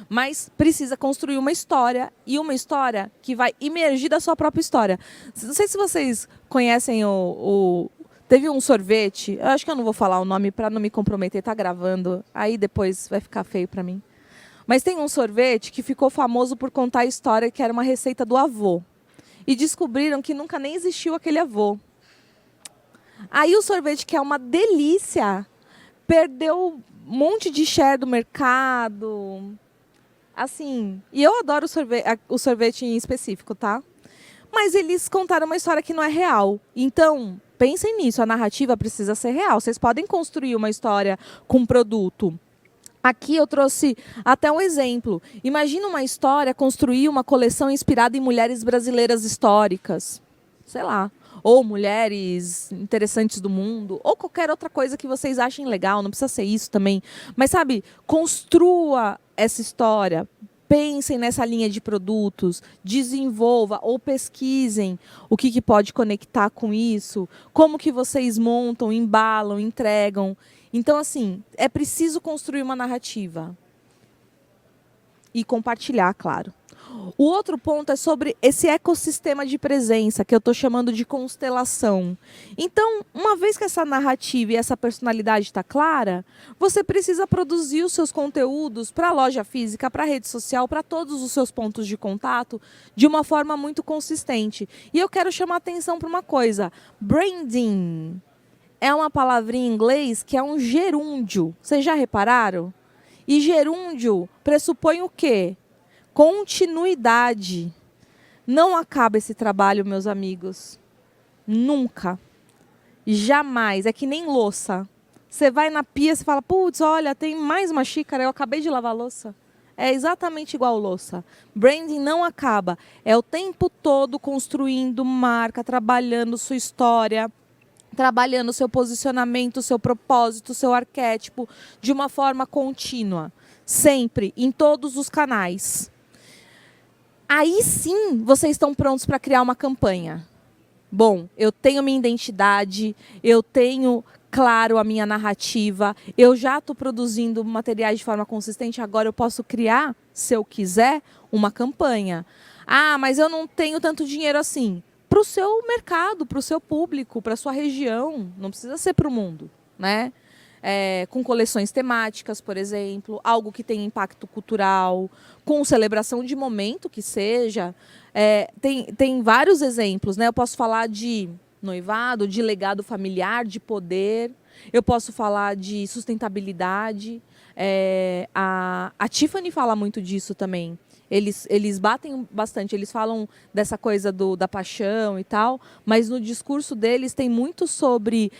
Mas precisa construir uma história, e uma história que vai emergir da sua própria história. Não sei se vocês conhecem teve um sorvete, eu acho que eu não vou falar o nome para não me comprometer, tá gravando, aí depois vai ficar feio para mim. Mas tem um sorvete que ficou famoso por contar a história que era uma receita do avô. E descobriram que nunca nem existiu aquele avô. Aí o sorvete, que é uma delícia, perdeu um monte de share do mercado. Assim, e eu adoro o sorvete em específico, tá? Mas eles contaram uma história que não é real. Então, pensem nisso, a narrativa precisa ser real. Vocês podem construir uma história com um produto. Aqui eu trouxe até um exemplo. Imagina uma história, construir uma coleção inspirada em mulheres brasileiras históricas. Sei lá. Ou mulheres interessantes do mundo. Ou qualquer outra coisa que vocês achem legal. Não precisa ser isso também. Mas, sabe, construa essa história. Pensem nessa linha de produtos. Desenvolva ou pesquisem o que pode conectar com isso. Como que vocês montam, embalam, entregam. Então, assim, é preciso construir uma narrativa. E compartilhar, claro. O outro ponto é sobre esse ecossistema de presença, que eu estou chamando de constelação. Então, uma vez que essa narrativa e essa personalidade está clara, você precisa produzir os seus conteúdos para a loja física, para a rede social, para todos os seus pontos de contato, de uma forma muito consistente. E eu quero chamar a atenção para uma coisa. Branding é uma palavrinha em inglês que é um gerúndio. Vocês já repararam? E gerúndio pressupõe o quê? Continuidade. Não acaba esse trabalho, meus amigos. Nunca. Jamais. É que nem louça. Você vai na pia e fala, putz, olha, tem mais uma xícara, eu acabei de lavar a louça. É exatamente igual louça. Branding não acaba. É o tempo todo construindo marca, trabalhando sua história, trabalhando seu posicionamento, seu propósito, seu arquétipo, de uma forma contínua. Sempre, em todos os canais. Aí sim, vocês estão prontos para criar uma campanha. bom, eu tenho minha identidade, eu tenho claro a minha narrativa, eu já estou produzindo materiais de forma consistente, agora eu posso criar, se eu quiser, uma campanha. Ah, mas eu não tenho tanto dinheiro assim. Para o seu mercado, para o seu público, para a sua região, não precisa ser para o mundo, né? Com coleções temáticas, por exemplo, algo que tem impacto cultural, com celebração de momento que seja. Tem vários exemplos, né? Eu posso falar de noivado, de legado familiar, de poder. Eu posso falar de sustentabilidade. A Tiffany fala muito disso também. Eles batem bastante, eles falam dessa coisa da paixão e tal, mas no discurso deles tem muito sobre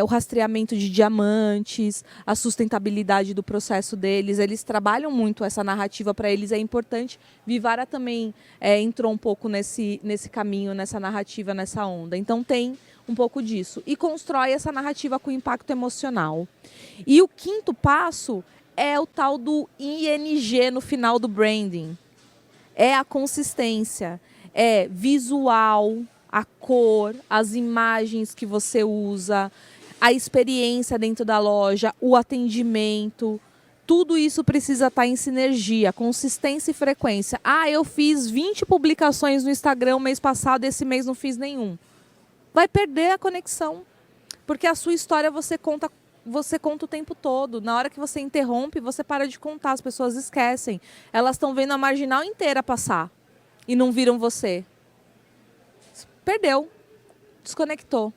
o rastreamento de diamantes, a sustentabilidade do processo deles. Eles trabalham muito essa narrativa, para eles é importante. Vivara também entrou um pouco nesse caminho, nessa narrativa, nessa onda. Então tem um pouco disso. E constrói essa narrativa com impacto emocional. E o quinto passo é o tal do ING no final do branding. É a consistência, é visual, a cor, as imagens que você usa, a experiência dentro da loja, o atendimento. Tudo isso precisa estar em sinergia, consistência e frequência. Ah, eu fiz 20 publicações no Instagram mês passado, esse mês não fiz nenhum. Vai perder a conexão, porque a sua história você conta o tempo todo. Na hora que você interrompe, você para de contar, as pessoas esquecem. Elas estão vendo a marginal inteira passar e não viram você. Perdeu, desconectou.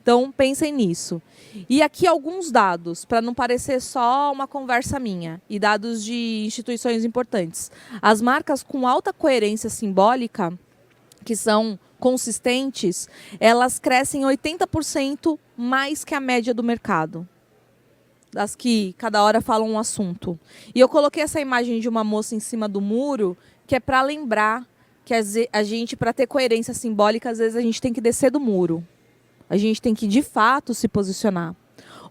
Então, pensem nisso. E aqui alguns dados, para não parecer só uma conversa minha, e dados de instituições importantes. As marcas com alta coerência simbólica, que são consistentes, elas crescem 80% mais que a média do mercado. Das que cada hora falam um assunto. E eu coloquei essa imagem de uma moça em cima do muro, que é para lembrar que a gente, para ter coerência simbólica, às vezes a gente tem que descer do muro. A gente tem que, de fato, se posicionar.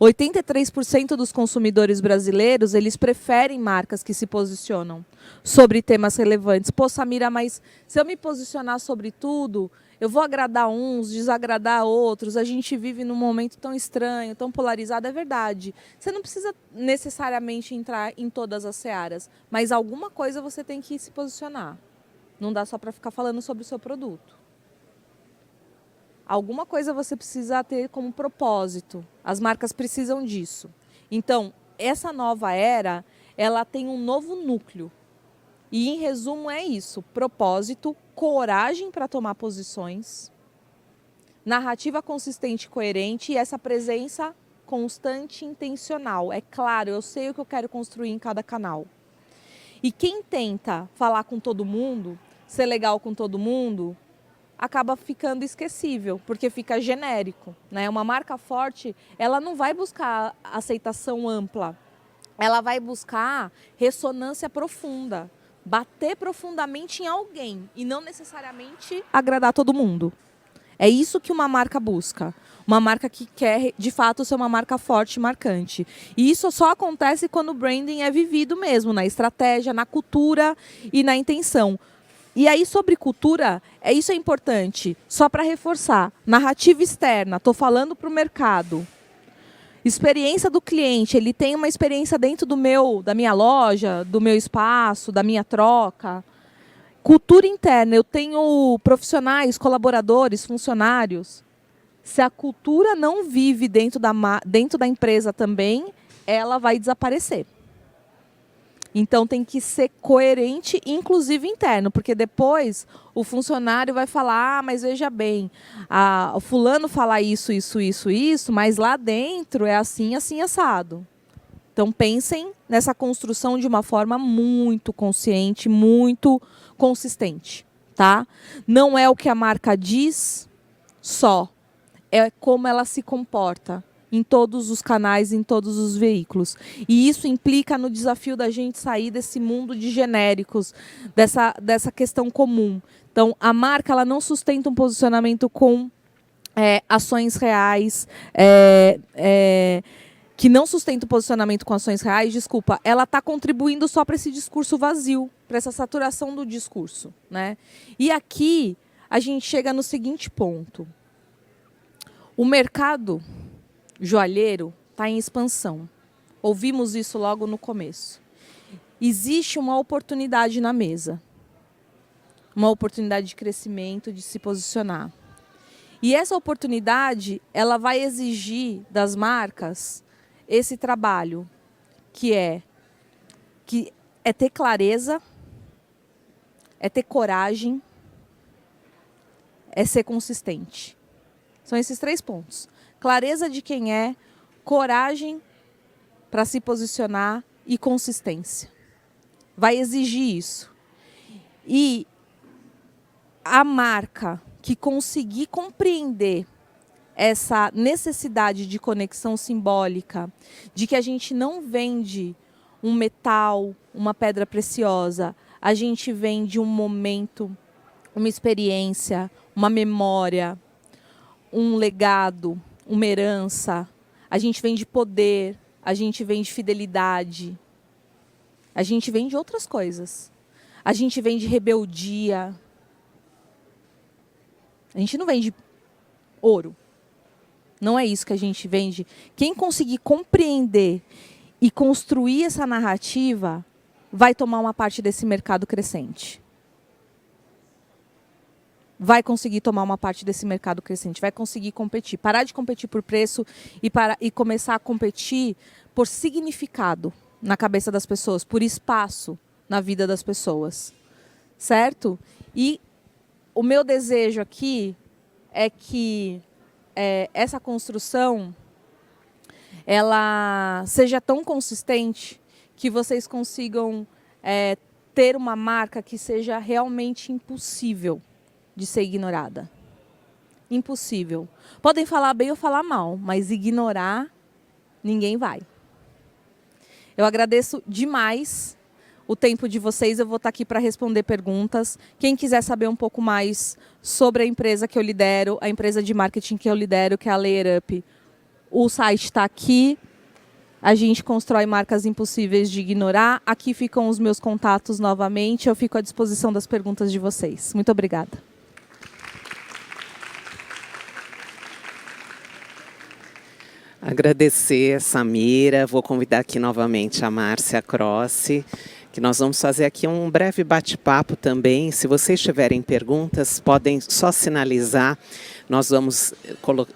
83% dos consumidores brasileiros, eles preferem marcas que se posicionam sobre temas relevantes. Pô, Samira, mas se eu me posicionar sobre tudo, eu vou agradar uns, desagradar outros. A gente vive num momento tão estranho, tão polarizado. É verdade. Você não precisa necessariamente entrar em todas as searas, mas alguma coisa você tem que se posicionar. Não dá só para ficar falando sobre o seu produto. Alguma coisa você precisa ter como propósito. As marcas precisam disso. Então, essa nova era, ela tem um novo núcleo. E, em resumo, é isso. Propósito, coragem para tomar posições, narrativa consistente e coerente e essa presença constante e intencional. É claro, eu sei o que eu quero construir em cada canal. E quem tenta falar com todo mundo, ser legal com todo mundo, acaba ficando esquecível, porque fica genérico, né? Uma marca forte, ela não vai buscar aceitação ampla, ela vai buscar ressonância profunda, bater profundamente em alguém e não necessariamente agradar todo mundo. É isso que uma marca busca. Uma marca que quer, de fato, ser uma marca forte e marcante. E isso só acontece quando o branding é vivido mesmo, na estratégia, na cultura e na intenção. E aí, sobre cultura, isso é importante. Só para reforçar, narrativa externa, estou falando para o mercado. Experiência do cliente, ele tem uma experiência dentro da minha loja, do meu espaço, da minha troca. Cultura interna, eu tenho profissionais, colaboradores, funcionários. Se a cultura não vive dentro da empresa também, ela vai desaparecer. Então tem que ser coerente, inclusive interno, porque depois o funcionário vai falar, mas veja bem, o fulano fala isso, mas lá dentro é assim, assim, assado. Então pensem nessa construção de uma forma muito consciente, muito consistente, tá? Não é o que a marca diz só, é como ela se comporta em todos os canais, em todos os veículos. E isso implica no desafio da gente sair desse mundo de genéricos, dessa questão comum. Então, a marca ela não sustenta um posicionamento com ações reais, que não sustenta o posicionamento com ações reais, desculpa, ela está contribuindo só para esse discurso vazio, para essa saturação do discurso, né? E aqui a gente chega no seguinte ponto. O mercado joalheiro está em expansão. Ouvimos isso logo no começo. Existe uma oportunidade na mesa. Uma oportunidade de crescimento, de se posicionar. E essa oportunidade, ela vai exigir das marcas esse trabalho, que é ter clareza, é ter coragem, é ser consistente. São esses 3 pontos. Clareza de quem é, coragem para se posicionar e consistência. Vai exigir isso. E a marca que conseguir compreender essa necessidade de conexão simbólica, de que a gente não vende um metal, uma pedra preciosa, a gente vende um momento, uma experiência, uma memória, um legado, uma herança. A gente vende poder, a gente vende fidelidade, a gente vende outras coisas. A gente vende rebeldia. A gente não vende ouro. Não é isso que a gente vende. Quem conseguir compreender e construir essa narrativa vai tomar uma parte desse mercado crescente. Vai conseguir tomar uma parte desse mercado crescente, vai conseguir competir. Parar de competir por preço e começar a competir por significado na cabeça das pessoas, por espaço na vida das pessoas. Certo? E o meu desejo aqui é que essa construção ela seja tão consistente que vocês consigam ter uma marca que seja realmente impossível de ser ignorada. Impossível. Podem falar bem ou falar mal, mas ignorar ninguém vai. Eu agradeço demais o tempo de vocês. Eu vou estar aqui para responder perguntas. Quem quiser saber um pouco mais sobre a empresa que eu lidero, a empresa de marketing que eu lidero, que é a Layer Up, o site está aqui. A gente constrói marcas impossíveis de ignorar. Aqui ficam os meus contatos novamente. Eu fico à disposição das perguntas de vocês. Muito obrigada. Agradecer a Samira. Vou convidar aqui novamente a Márcia Crossi, que nós vamos fazer aqui um breve bate-papo também. Se vocês tiverem perguntas, podem só sinalizar. Nós vamos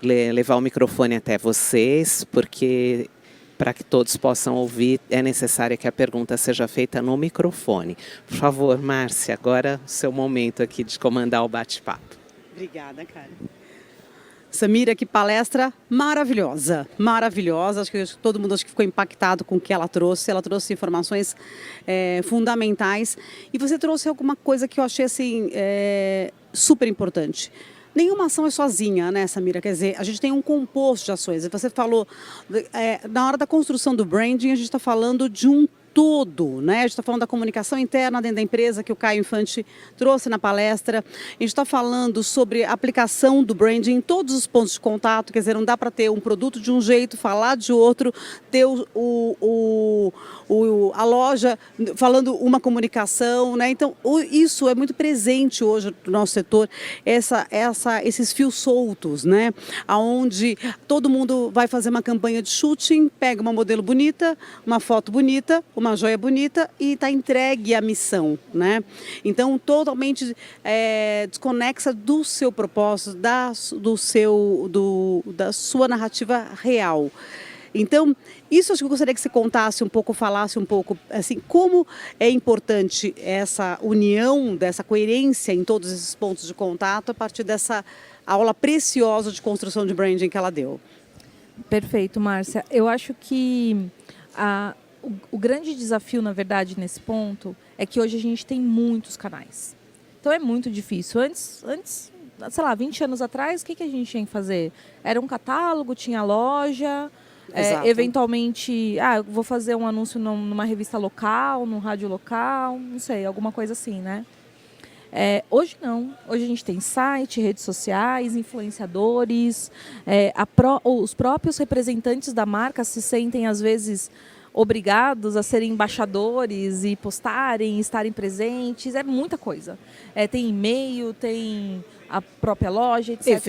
levar o microfone até vocês, porque para que todos possam ouvir, é necessário que a pergunta seja feita no microfone. Por favor, Márcia, agora o seu momento aqui de comandar o bate-papo. Obrigada, Karen. Samira, que palestra maravilhosa, maravilhosa. Acho que todo mundo ficou impactado com o que ela trouxe. Ela trouxe informações fundamentais. E você trouxe alguma coisa que eu achei assim, super importante. Nenhuma ação é sozinha, né, Samira? Quer dizer, a gente tem um composto de ações. Você falou, na hora da construção do branding, a gente está falando de um todo, né? A gente está falando da comunicação interna dentro da empresa, que o Caio Infante trouxe na palestra. A gente está falando sobre a aplicação do branding em todos os pontos de contato. Quer dizer, não dá para ter um produto de um jeito, falar de outro, ter a loja falando uma comunicação, né? Então, isso é muito presente hoje no nosso setor, esses fios soltos, né? Onde todo mundo vai fazer uma campanha de shooting, pega uma modelo bonita, uma foto bonita, uma joia bonita e está entregue a missão, né? Então, totalmente desconexa do seu propósito, da sua narrativa real. Então, isso acho que eu gostaria que você contasse um pouco, falasse um pouco, assim, como é importante essa união, dessa coerência em todos esses pontos de contato a partir dessa aula preciosa de construção de branding que ela deu. Perfeito, Márcia. Eu acho que o grande desafio, na verdade, nesse ponto, é que hoje a gente tem muitos canais. Então é muito difícil. Antes, sei lá, 20 anos atrás, o que a gente tinha que fazer? Era um catálogo, tinha loja, eventualmente, vou fazer um anúncio numa revista local, num rádio local, não sei, alguma coisa assim, né? Hoje não. Hoje a gente tem site, redes sociais, influenciadores, os próprios representantes da marca se sentem, às vezes, obrigados a serem embaixadores e postarem, estarem presentes, é muita coisa. Tem e-mail, tem a própria loja, etc.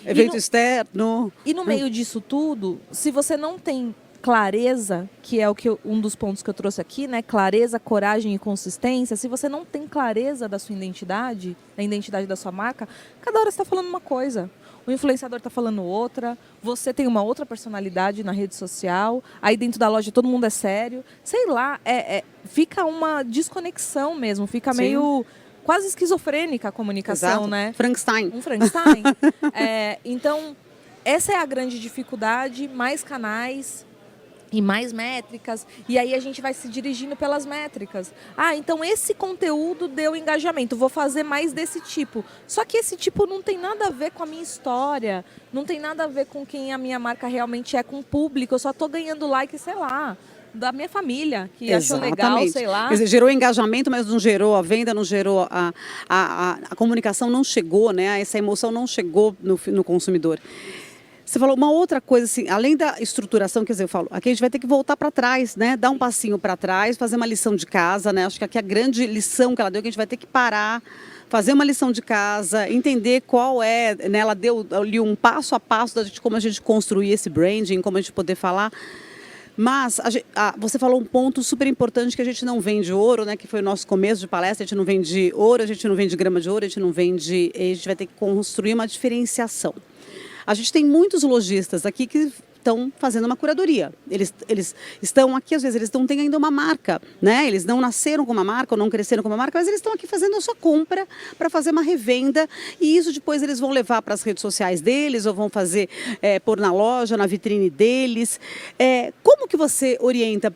Evento externo. E no meio disso tudo, se você não tem clareza, que é um dos pontos que eu trouxe aqui, né? Clareza, coragem e consistência. Se você não tem clareza da sua identidade, da identidade da sua marca, cada hora você está falando uma coisa. O influenciador está falando outra, você tem uma outra personalidade na rede social, aí dentro da loja todo mundo é sério. Sei lá, fica uma desconexão mesmo, fica meio quase esquizofrênica a comunicação, né? Frankenstein. Um Frankenstein. Então, essa é a grande dificuldade, mais canais e mais métricas, e aí a gente vai se dirigindo pelas métricas. Então esse conteúdo deu engajamento, vou fazer mais desse tipo. Só que esse tipo não tem nada a ver com a minha história, não tem nada a ver com quem a minha marca realmente é, com o público, eu só estou ganhando like, sei lá, da minha família, que achou legal, sei lá. Quer dizer, gerou engajamento, mas não gerou a venda, não gerou a comunicação, não chegou, né? Essa emoção não chegou no consumidor. Você falou uma outra coisa, assim, além da estruturação, quer dizer, eu falo, aqui a gente vai ter que voltar para trás, né? Dar um passinho para trás, fazer uma lição de casa, né? Acho que aqui a grande lição que ela deu, que a gente vai ter que parar, fazer uma lição de casa, entender qual é, né? Ela deu ali um passo a passo de como a gente construir esse branding, como a gente poder falar. Mas você falou um ponto super importante, que a gente não vende ouro, né? Que foi o nosso começo de palestra, a gente não vende ouro, a gente não vende grama de ouro, a gente vai ter que construir uma diferenciação. A gente tem muitos lojistas aqui que estão fazendo uma curadoria. Eles estão aqui, às vezes, eles não têm ainda uma marca, né? Eles não nasceram com uma marca ou não cresceram com uma marca, mas eles estão aqui fazendo a sua compra para fazer uma revenda, e isso depois eles vão levar para as redes sociais deles, ou vão fazer, pôr na loja, na vitrine deles. Como que você orienta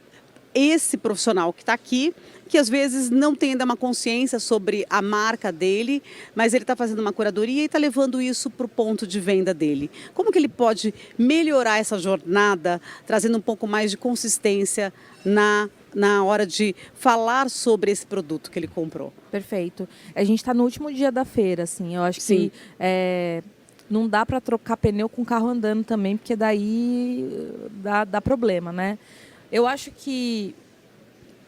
esse profissional que está aqui, que às vezes não tem ainda uma consciência sobre a marca dele, mas ele está fazendo uma curadoria e está levando isso para o ponto de venda dele? Como que ele pode melhorar essa jornada, trazendo um pouco mais de consistência na hora de falar sobre esse produto que ele comprou? Perfeito. A gente está no último dia da feira, assim, eu acho que não dá para trocar pneu com o carro andando também, porque daí dá problema, né? Eu acho que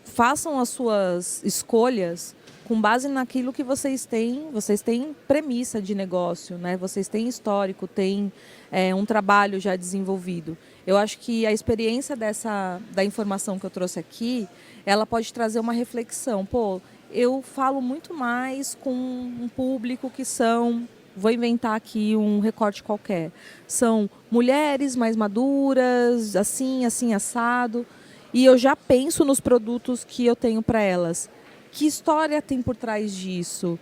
façam as suas escolhas com base naquilo que vocês têm. Vocês têm premissa de negócio, né? Vocês têm histórico, têm um trabalho já desenvolvido. Eu acho que a experiência da informação que eu trouxe aqui, ela pode trazer uma reflexão. Eu falo muito mais com um público que vou inventar aqui um recorte qualquer. São mulheres mais maduras, assim, assado. E eu já penso nos produtos que eu tenho para elas. Que história tem por trás disso?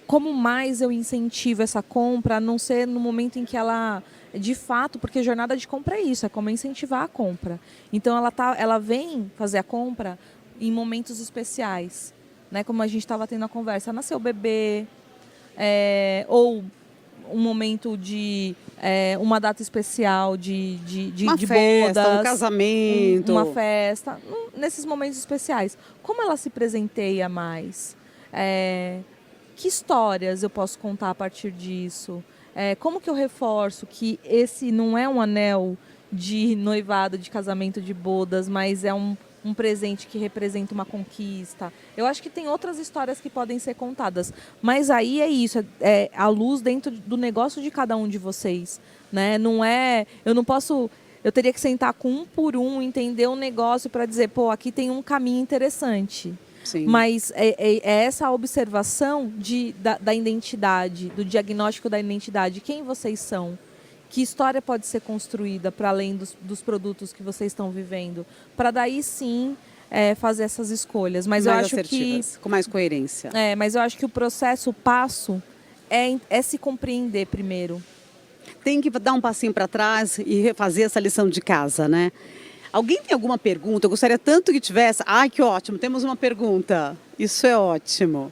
Como mais eu incentivo essa compra, a não ser no momento em que ela, de fato, porque jornada de compra é isso, é como incentivar a compra. Então ela vem fazer a compra em momentos especiais, né? Como a gente estava tendo a conversa, nasceu o bebê, ou um momento de uma data especial de uma de festa, bodas, um casamento, uma festa, nesses momentos especiais. Como ela se presenteia mais? Que histórias eu posso contar a partir disso? Como que eu reforço que esse não é um anel de noivado, de casamento, de bodas, mas é um presente que representa uma conquista? Eu acho que tem outras histórias que podem ser contadas, mas aí é isso, é a luz dentro do negócio de cada um de vocês, né? Eu teria que sentar com um por um, entender o negócio para dizer, aqui tem um caminho interessante. Sim. Mas é essa observação da identidade, do diagnóstico da identidade, quem vocês são. Que história pode ser construída para além dos produtos que vocês estão vivendo? Para daí sim fazer essas escolhas. Mas mais eu acho assertivas, com mais coerência. Mas eu acho que o processo, o passo, é se compreender primeiro. Tem que dar um passinho para trás e refazer essa lição de casa, né? Alguém tem alguma pergunta? Eu gostaria tanto que tivesse. Ai, que ótimo, temos uma pergunta. Isso é ótimo.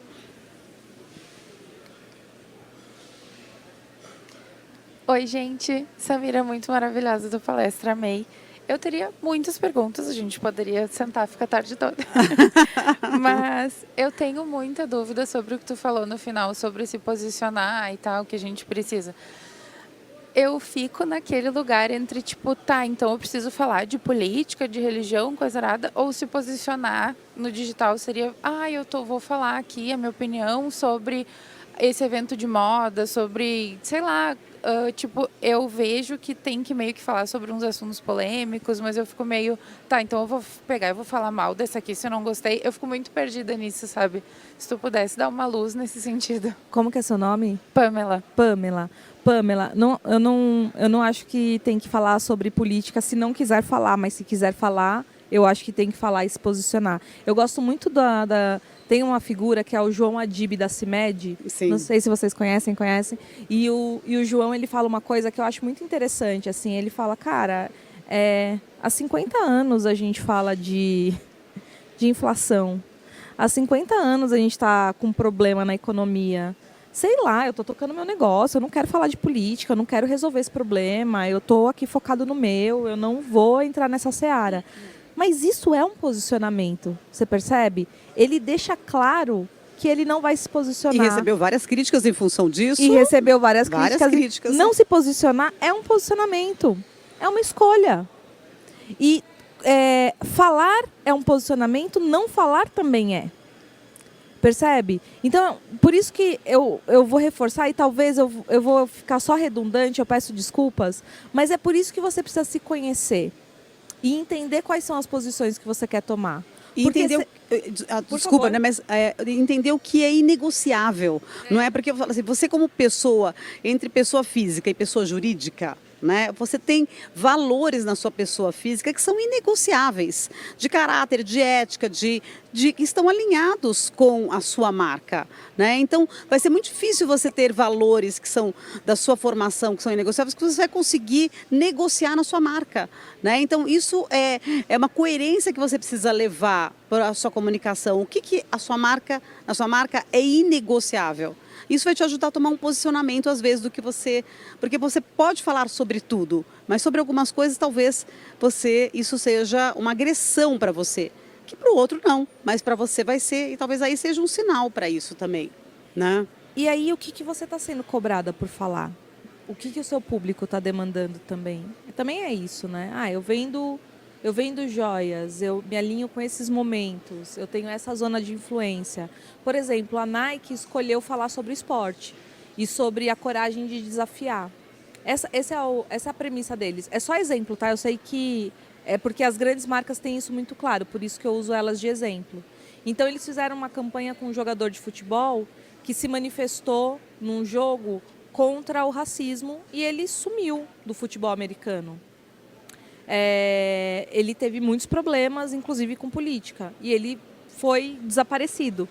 Oi, gente. Samira, muito maravilhosa da palestra, amei. Eu teria muitas perguntas, a gente poderia sentar e ficar a tarde toda. Mas eu tenho muita dúvida sobre o que tu falou no final, sobre se posicionar e tal, que a gente precisa. eu fico naquele lugar entre, tipo, tá, então eu preciso falar de política, de religião, coisa nada, ou se posicionar no digital seria, vou falar aqui a minha opinião sobre esse evento de moda, sobre, sei lá, tipo, eu vejo que tem que meio que falar sobre uns assuntos polêmicos, mas eu fico meio, tá, então eu vou pegar e vou falar mal desse aqui se eu não gostei. Eu fico muito perdida nisso, sabe? Se tu pudesse dar uma luz nesse sentido. Como que é seu nome? Pamela. Pamela, eu não acho que tem que falar sobre política se não quiser falar, mas se quiser falar, eu acho que tem que falar e se posicionar. Eu gosto muito tem uma figura que é o João Adib da CIMED. Sim. Não sei se vocês conhecem. E o João, ele fala uma coisa que eu acho muito interessante. Assim, ele fala, cara, há 50 anos a gente fala de inflação. Há 50 anos a gente está com problema na economia. Sei lá, eu estou tocando meu negócio, eu não quero falar de política, eu não quero resolver esse problema, eu estou aqui focado no meu, eu não vou entrar nessa seara. Mas isso é um posicionamento, você percebe? Ele deixa claro que ele não vai se posicionar. E recebeu várias críticas em função disso. E recebeu várias críticas. Não se posicionar é um posicionamento, é uma escolha. E falar é um posicionamento, não falar também é. Percebe? Então, por isso que eu vou reforçar, e talvez eu vou ficar só redundante, eu peço desculpas, mas é por isso que você precisa se conhecer e entender quais são as posições que você quer tomar. E entender, desculpa, né, mas entender o que é inegociável, não é? Porque eu falo assim, você como pessoa, entre pessoa física e pessoa jurídica, né, você tem valores na sua pessoa física que são inegociáveis, de caráter, de ética, que estão alinhados com a sua marca, né? Então, vai ser muito difícil você ter valores que são da sua formação, que são inegociáveis, que você vai conseguir negociar na sua marca, né? Então, isso é uma coerência que você precisa levar para a sua comunicação. O que a sua marca é inegociável? Isso vai te ajudar a tomar um posicionamento, às vezes, do que você... Porque você pode falar sobre tudo, mas sobre algumas coisas, talvez isso seja uma agressão para você. Que para o outro não, mas para você vai ser, e talvez aí seja um sinal para isso também, né? E aí, o que você está sendo cobrada por falar? O que o seu público está demandando também? Também é isso, né? Eu vendo joias, eu me alinho com esses momentos, eu tenho essa zona de influência. Por exemplo, a Nike escolheu falar sobre esporte e sobre a coragem de desafiar. Essa é a premissa deles. É só exemplo, tá? Eu sei que é porque as grandes marcas têm isso muito claro, por isso que eu uso elas de exemplo. Então, eles fizeram uma campanha com um jogador de futebol que se manifestou num jogo contra o racismo e ele sumiu do futebol americano. Ele teve muitos problemas, inclusive com política, e ele foi desaparecido.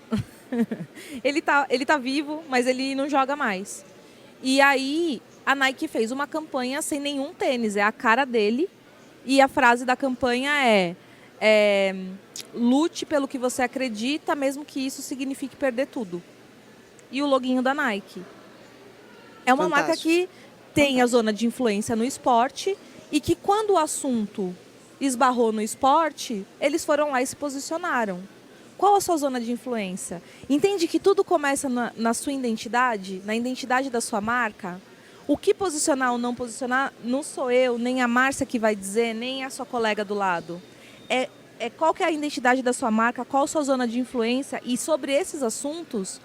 ele tá vivo, mas ele não joga mais. E aí a Nike fez uma campanha sem nenhum tênis, é a cara dele, e a frase da campanha é lute pelo que você acredita, mesmo que isso signifique perder tudo. E o loginho da Nike. É uma marca que tem a zona de influência no esporte, e que quando o assunto esbarrou no esporte, eles foram lá e se posicionaram. Qual a sua zona de influência? Entende que tudo começa na sua identidade, na identidade da sua marca? O que posicionar ou não posicionar não sou eu, nem a Márcia que vai dizer, nem a sua colega do lado. Qual que é a identidade da sua marca, qual a sua zona de influência, e sobre esses assuntos,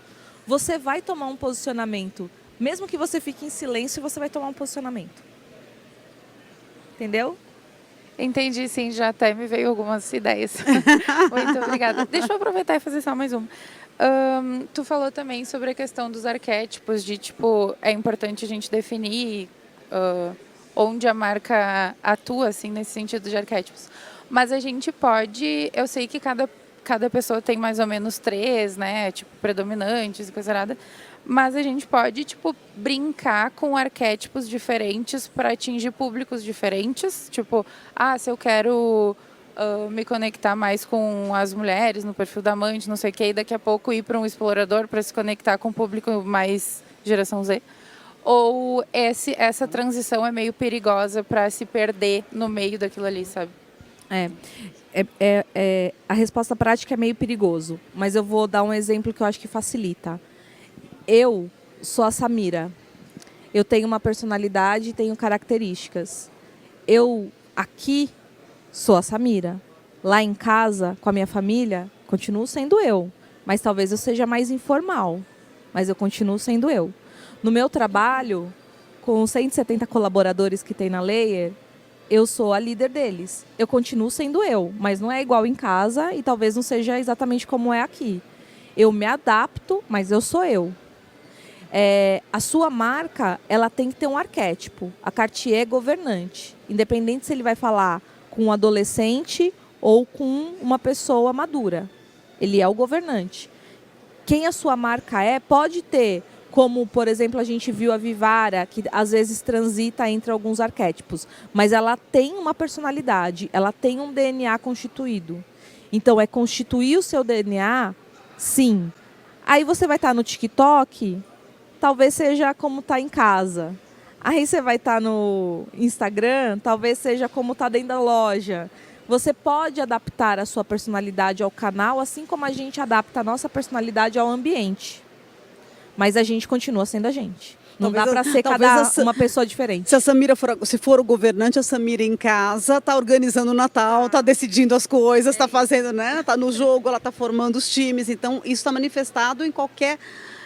você vai tomar um posicionamento. Mesmo que você fique em silêncio, você vai tomar um posicionamento. Entendeu? Entendi, sim. Já até me veio algumas ideias. Muito obrigada. Deixa eu aproveitar e fazer só mais uma. Tu falou também sobre a questão dos arquétipos, de, tipo, é importante a gente definir onde a marca atua, assim, nesse sentido de arquétipos. Mas a gente pode... Eu sei que cada pessoa tem mais ou menos 3, né? Tipo, predominantes e coisa nada. Mas a gente pode, tipo, brincar com arquétipos diferentes para atingir públicos diferentes. Tipo, se eu quero me conectar mais com as mulheres no perfil da amante, não sei o quê, e daqui a pouco ir para um explorador para se conectar com o público mais geração Z. Ou essa transição é meio perigosa para se perder no meio daquilo ali, sabe? A resposta prática é meio perigoso, mas eu vou dar um exemplo que eu acho que facilita. Eu sou a Samira. eu tenho uma personalidade e tenho características. Eu aqui sou a Samira. Lá em casa, com a minha família, continuo sendo eu. Mas talvez eu seja mais informal. Mas eu continuo sendo eu. No meu trabalho, com os 170 colaboradores que tem na Layer, eu sou a líder deles. Eu continuo sendo eu, mas não é igual em casa e talvez não seja exatamente como é aqui. Eu me adapto, mas eu sou eu. A sua marca, ela tem que ter um arquétipo. A Cartier é governante. Independente se ele vai falar com um adolescente ou com uma pessoa madura. Ele é o governante. Quem a sua marca pode ter, como, por exemplo, a gente viu a Vivara, que às vezes transita entre alguns arquétipos, mas ela tem uma personalidade, ela tem um DNA constituído. Então, é constituir o seu DNA, sim. Aí você vai estar no TikTok, talvez seja como está em casa. Aí você vai estar no Instagram, talvez seja como está dentro da loja. Você pode adaptar a sua personalidade ao canal, assim como a gente adapta a nossa personalidade ao ambiente. Mas a gente continua sendo a gente. Não dá para ser uma pessoa diferente. Se a Samira for o governante, a Samira em casa está organizando o Natal, está decidindo as coisas, está fazendo, né? Está no jogo, ela está formando os times. Então, isso está manifestado em qualquer...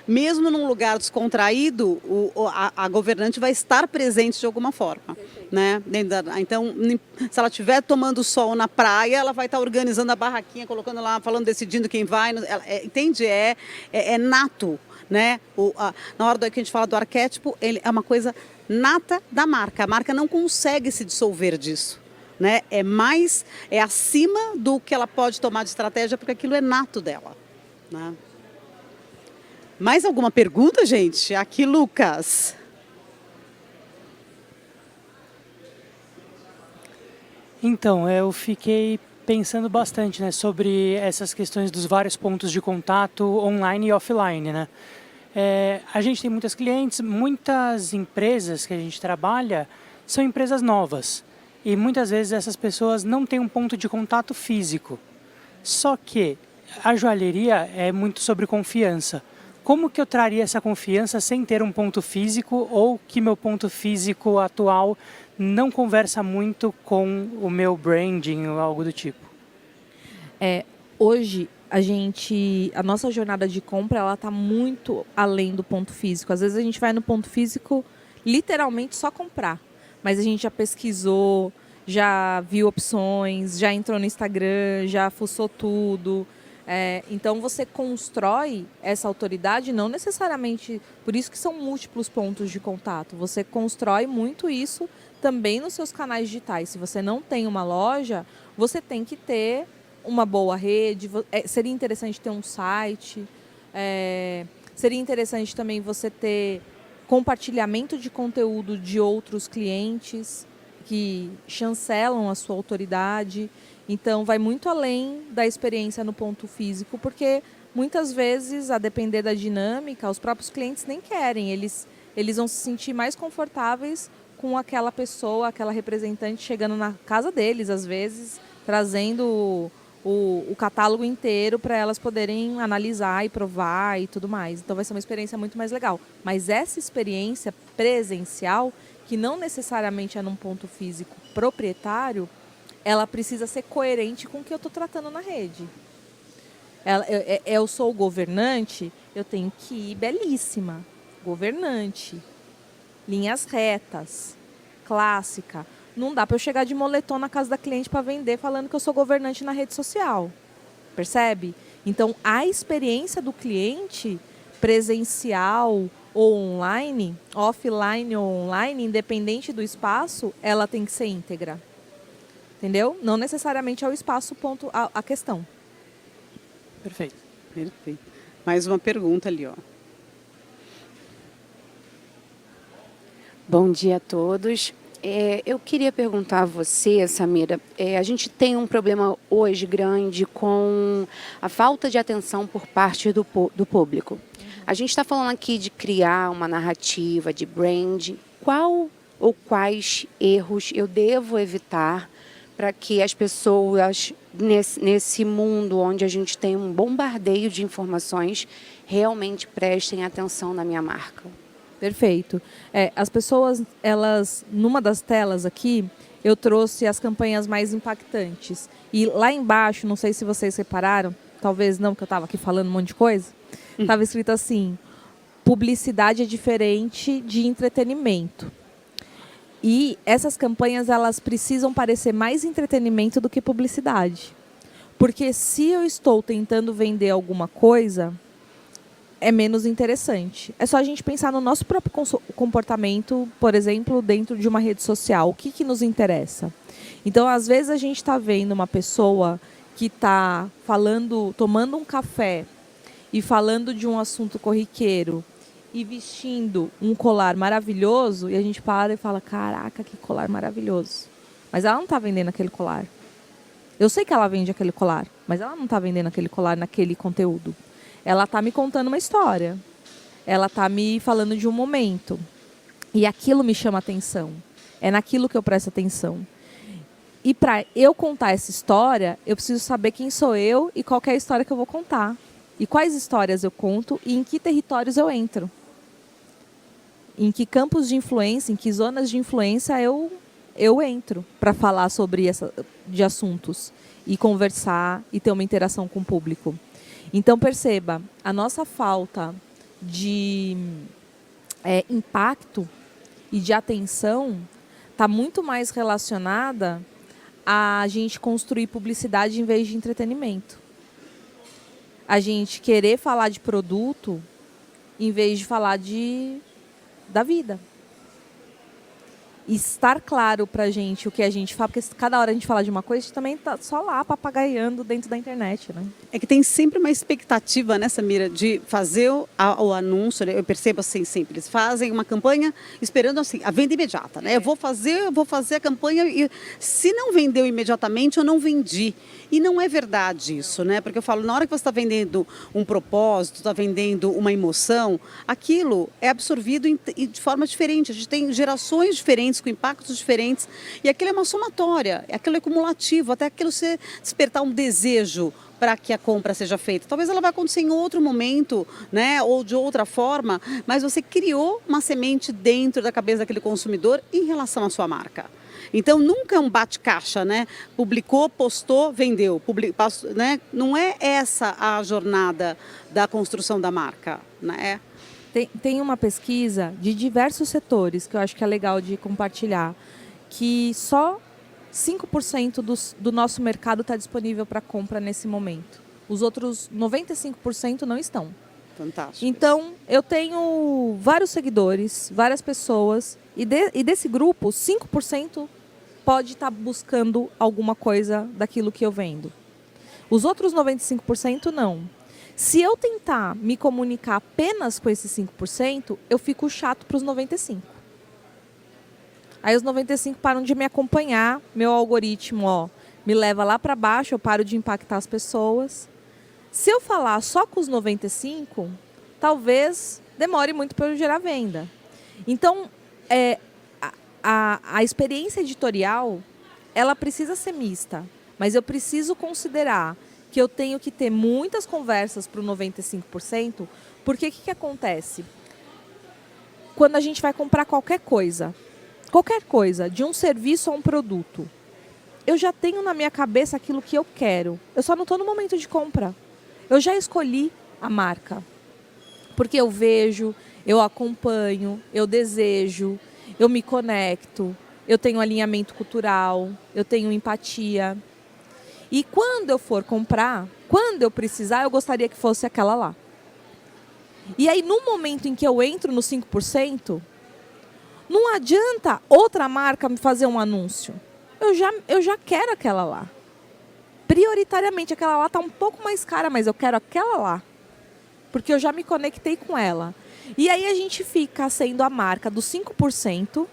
Mesmo num lugar descontraído, a governante vai estar presente de alguma forma. Né? Então, se ela estiver tomando sol na praia, ela vai estar organizando a barraquinha, colocando lá, falando, decidindo quem vai. Entende? É nato. Né? Na hora que a gente fala do arquétipo, ele é uma coisa nata da marca. A marca não consegue se dissolver disso. Né? É acima do que ela pode tomar de estratégia, porque aquilo é nato dela. Né? Mais alguma pergunta, gente? Aqui, Lucas. Então, eu fiquei pensando bastante, né, sobre essas questões dos vários pontos de contato online e offline, né? A gente tem muitas clientes, muitas empresas que a gente trabalha são empresas novas. E muitas vezes essas pessoas não têm um ponto de contato físico. Só que a joalheria é muito sobre confiança. Como que eu traria essa confiança sem ter um ponto físico ou que meu ponto físico atual não conversa muito com o meu branding ou algo do tipo? Hoje, a nossa jornada de compra, ela está muito além do ponto físico. Às vezes a gente vai no ponto físico literalmente só comprar. Mas a gente já pesquisou, já viu opções, já entrou no Instagram, já fuçou tudo. Então você constrói essa autoridade, não necessariamente, por isso que são múltiplos pontos de contato. Você constrói muito isso também nos seus canais digitais. Se você não tem uma loja, você tem que ter uma boa rede. Seria interessante ter um site. Seria interessante também você ter compartilhamento de conteúdo de outros clientes que chancelam a sua autoridade. Então, vai muito além da experiência no ponto físico, porque muitas vezes, a depender da dinâmica, os próprios clientes nem querem. Eles vão se sentir mais confortáveis com aquela pessoa, aquela representante chegando na casa deles, às vezes, trazendo o catálogo inteiro para elas poderem analisar e provar e tudo mais. Então, vai ser uma experiência muito mais legal. Mas essa experiência presencial, que não necessariamente é num ponto físico proprietário, ela precisa ser coerente com o que eu estou tratando na rede. Eu sou o governante, eu tenho que ir belíssima. Governante. Linhas retas. Clássica. Não dá para eu chegar de moletom na casa da cliente para vender falando que eu sou governante na rede social. Percebe? Então, a experiência do cliente, presencial ou online, offline ou online, independente do espaço, ela tem que ser íntegra. Entendeu? Não necessariamente é o espaço ponto a questão. Perfeito. Perfeito. Mais uma pergunta ali, ó. Bom dia a todos. Eu queria perguntar a você, Samira, a gente tem um problema hoje grande com a falta de atenção por parte do público. A gente está falando aqui de criar uma narrativa, de brand. Qual ou quais erros eu devo evitar para que as pessoas, nesse mundo onde a gente tem um bombardeio de informações, realmente prestem atenção na minha marca? Perfeito. As pessoas, elas, numa das telas aqui, eu trouxe as campanhas mais impactantes. E lá embaixo, não sei se vocês repararam, talvez não, que eu estava aqui falando um monte de coisa, estava escrito assim: publicidade é diferente de entretenimento. E essas campanhas, elas precisam parecer mais entretenimento do que publicidade. Porque se eu estou tentando vender alguma coisa, é menos interessante. É só a gente pensar no nosso próprio comportamento, por exemplo, dentro de uma rede social. O que nos interessa? Então, às vezes, a gente está vendo uma pessoa que está falando, tomando um café e falando de um assunto corriqueiro e vestindo um colar maravilhoso, e a gente para e fala: caraca, que colar maravilhoso. Mas ela não está vendendo aquele colar. Eu sei que ela vende aquele colar, mas ela não está vendendo aquele colar naquele conteúdo. Ela está me contando uma história. Ela está me falando de um momento. E aquilo me chama atenção. É naquilo que eu presto atenção. E para eu contar essa história, eu preciso saber quem sou eu e qual é a história que eu vou contar. E quais histórias eu conto e em que territórios eu entro. Em que campos de influência, em que zonas de influência eu entro para falar sobre de assuntos e conversar e ter uma interação com o público. Então, perceba, a nossa falta de impacto e de atenção está muito mais relacionada a gente construir publicidade em vez de entretenimento. A gente querer falar de produto em vez de falar da vida. E estar claro para a gente o que a gente fala, porque cada hora a gente fala de uma coisa, a gente também está só lá papagaiando dentro da internet, né? É que tem sempre uma expectativa, né, Samira, de fazer o anúncio, né? Eu percebo assim, sempre, eles fazem uma campanha esperando assim, a venda imediata, né? Eu vou fazer a campanha e se não vendeu imediatamente, eu não vendi. E não é verdade isso, né? Porque eu falo, na hora que você está vendendo um propósito, está vendendo uma emoção, aquilo é absorvido de forma diferente. A gente tem gerações diferentes, com impactos diferentes, e aquilo é uma somatória, aquilo é cumulativo, até aquilo se despertar um desejo para que a compra seja feita. Talvez ela vai acontecer em outro momento, né, ou de outra forma, mas você criou uma semente dentro da cabeça daquele consumidor em relação à sua marca. Então, nunca é um bate-caixa, né? Publicou, postou, vendeu. Né? Não é essa a jornada da construção da marca, né? Tem uma pesquisa de diversos setores que eu acho que é legal de compartilhar, que só 5% do nosso mercado está disponível para compra nesse momento. Os outros 95% não estão. Fantástico. Então, eu tenho vários seguidores, várias pessoas, e desse grupo, 5% pode estar buscando alguma coisa daquilo que eu vendo. Os outros 95% não. Se eu tentar me comunicar apenas com esses 5%, eu fico chato para os 95%. Aí os 95% param de me acompanhar, meu algoritmo me leva lá para baixo, eu paro de impactar as pessoas. Se eu falar só com os 95%, talvez demore muito para eu gerar venda. Então, a experiência editorial, ela precisa ser mista, mas eu preciso considerar que eu tenho que ter muitas conversas para o 95%, porque o que acontece? Quando a gente vai comprar qualquer coisa, de um serviço a um produto, eu já tenho na minha cabeça aquilo que eu quero. Eu só não estou no momento de compra. Eu já escolhi a marca. Porque eu vejo, eu acompanho, eu desejo, eu me conecto, eu tenho alinhamento cultural, eu tenho empatia. E quando eu for comprar, quando eu precisar, eu gostaria que fosse aquela lá. E aí, no momento em que eu entro no 5%, não adianta outra marca me fazer um anúncio. Eu já quero aquela lá. Prioritariamente, aquela lá está um pouco mais cara, mas eu quero aquela lá. Porque eu já me conectei com ela. E aí a gente fica sendo a marca dos 5%,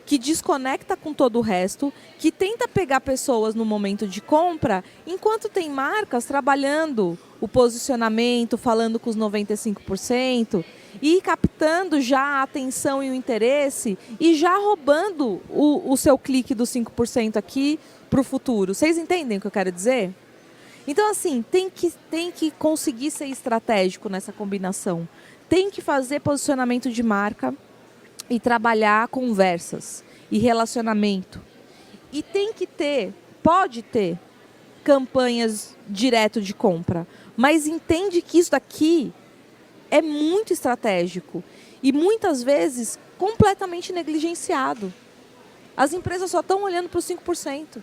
que desconecta com todo o resto, que tenta pegar pessoas no momento de compra, enquanto tem marcas trabalhando o posicionamento, falando com os 95%, e captando já a atenção e o interesse, e já roubando o seu clique dos 5% aqui para o futuro. Vocês entendem o que eu quero dizer? Então, assim, tem que conseguir ser estratégico nessa combinação. tem que fazer posicionamento de marca e trabalhar conversas e relacionamento. E tem que ter, pode ter, campanhas direto de compra. Mas entende que isso daqui é muito estratégico e muitas vezes completamente negligenciado. As empresas só estão olhando para os 5%.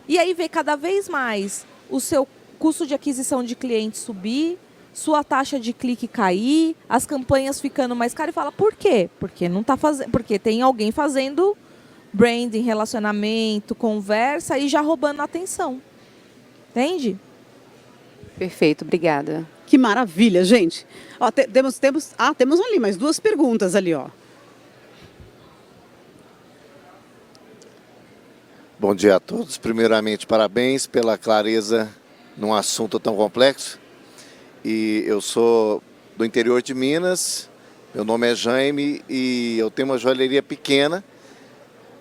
E aí vê cada vez mais o seu custo de aquisição de clientes subir, sua taxa de clique cair, as campanhas ficando mais caras e fala, por quê? Porque não tá fazendo, porque tem alguém fazendo branding, relacionamento, conversa e já roubando a atenção. Entende? Perfeito, obrigada. Que maravilha, gente. Ó, temos ali mais 2 perguntas ali, ó. Bom dia a todos. Primeiramente, parabéns pela clareza num assunto tão complexo. E eu sou do interior de Minas, meu nome é Jaime e eu tenho uma joalheria pequena,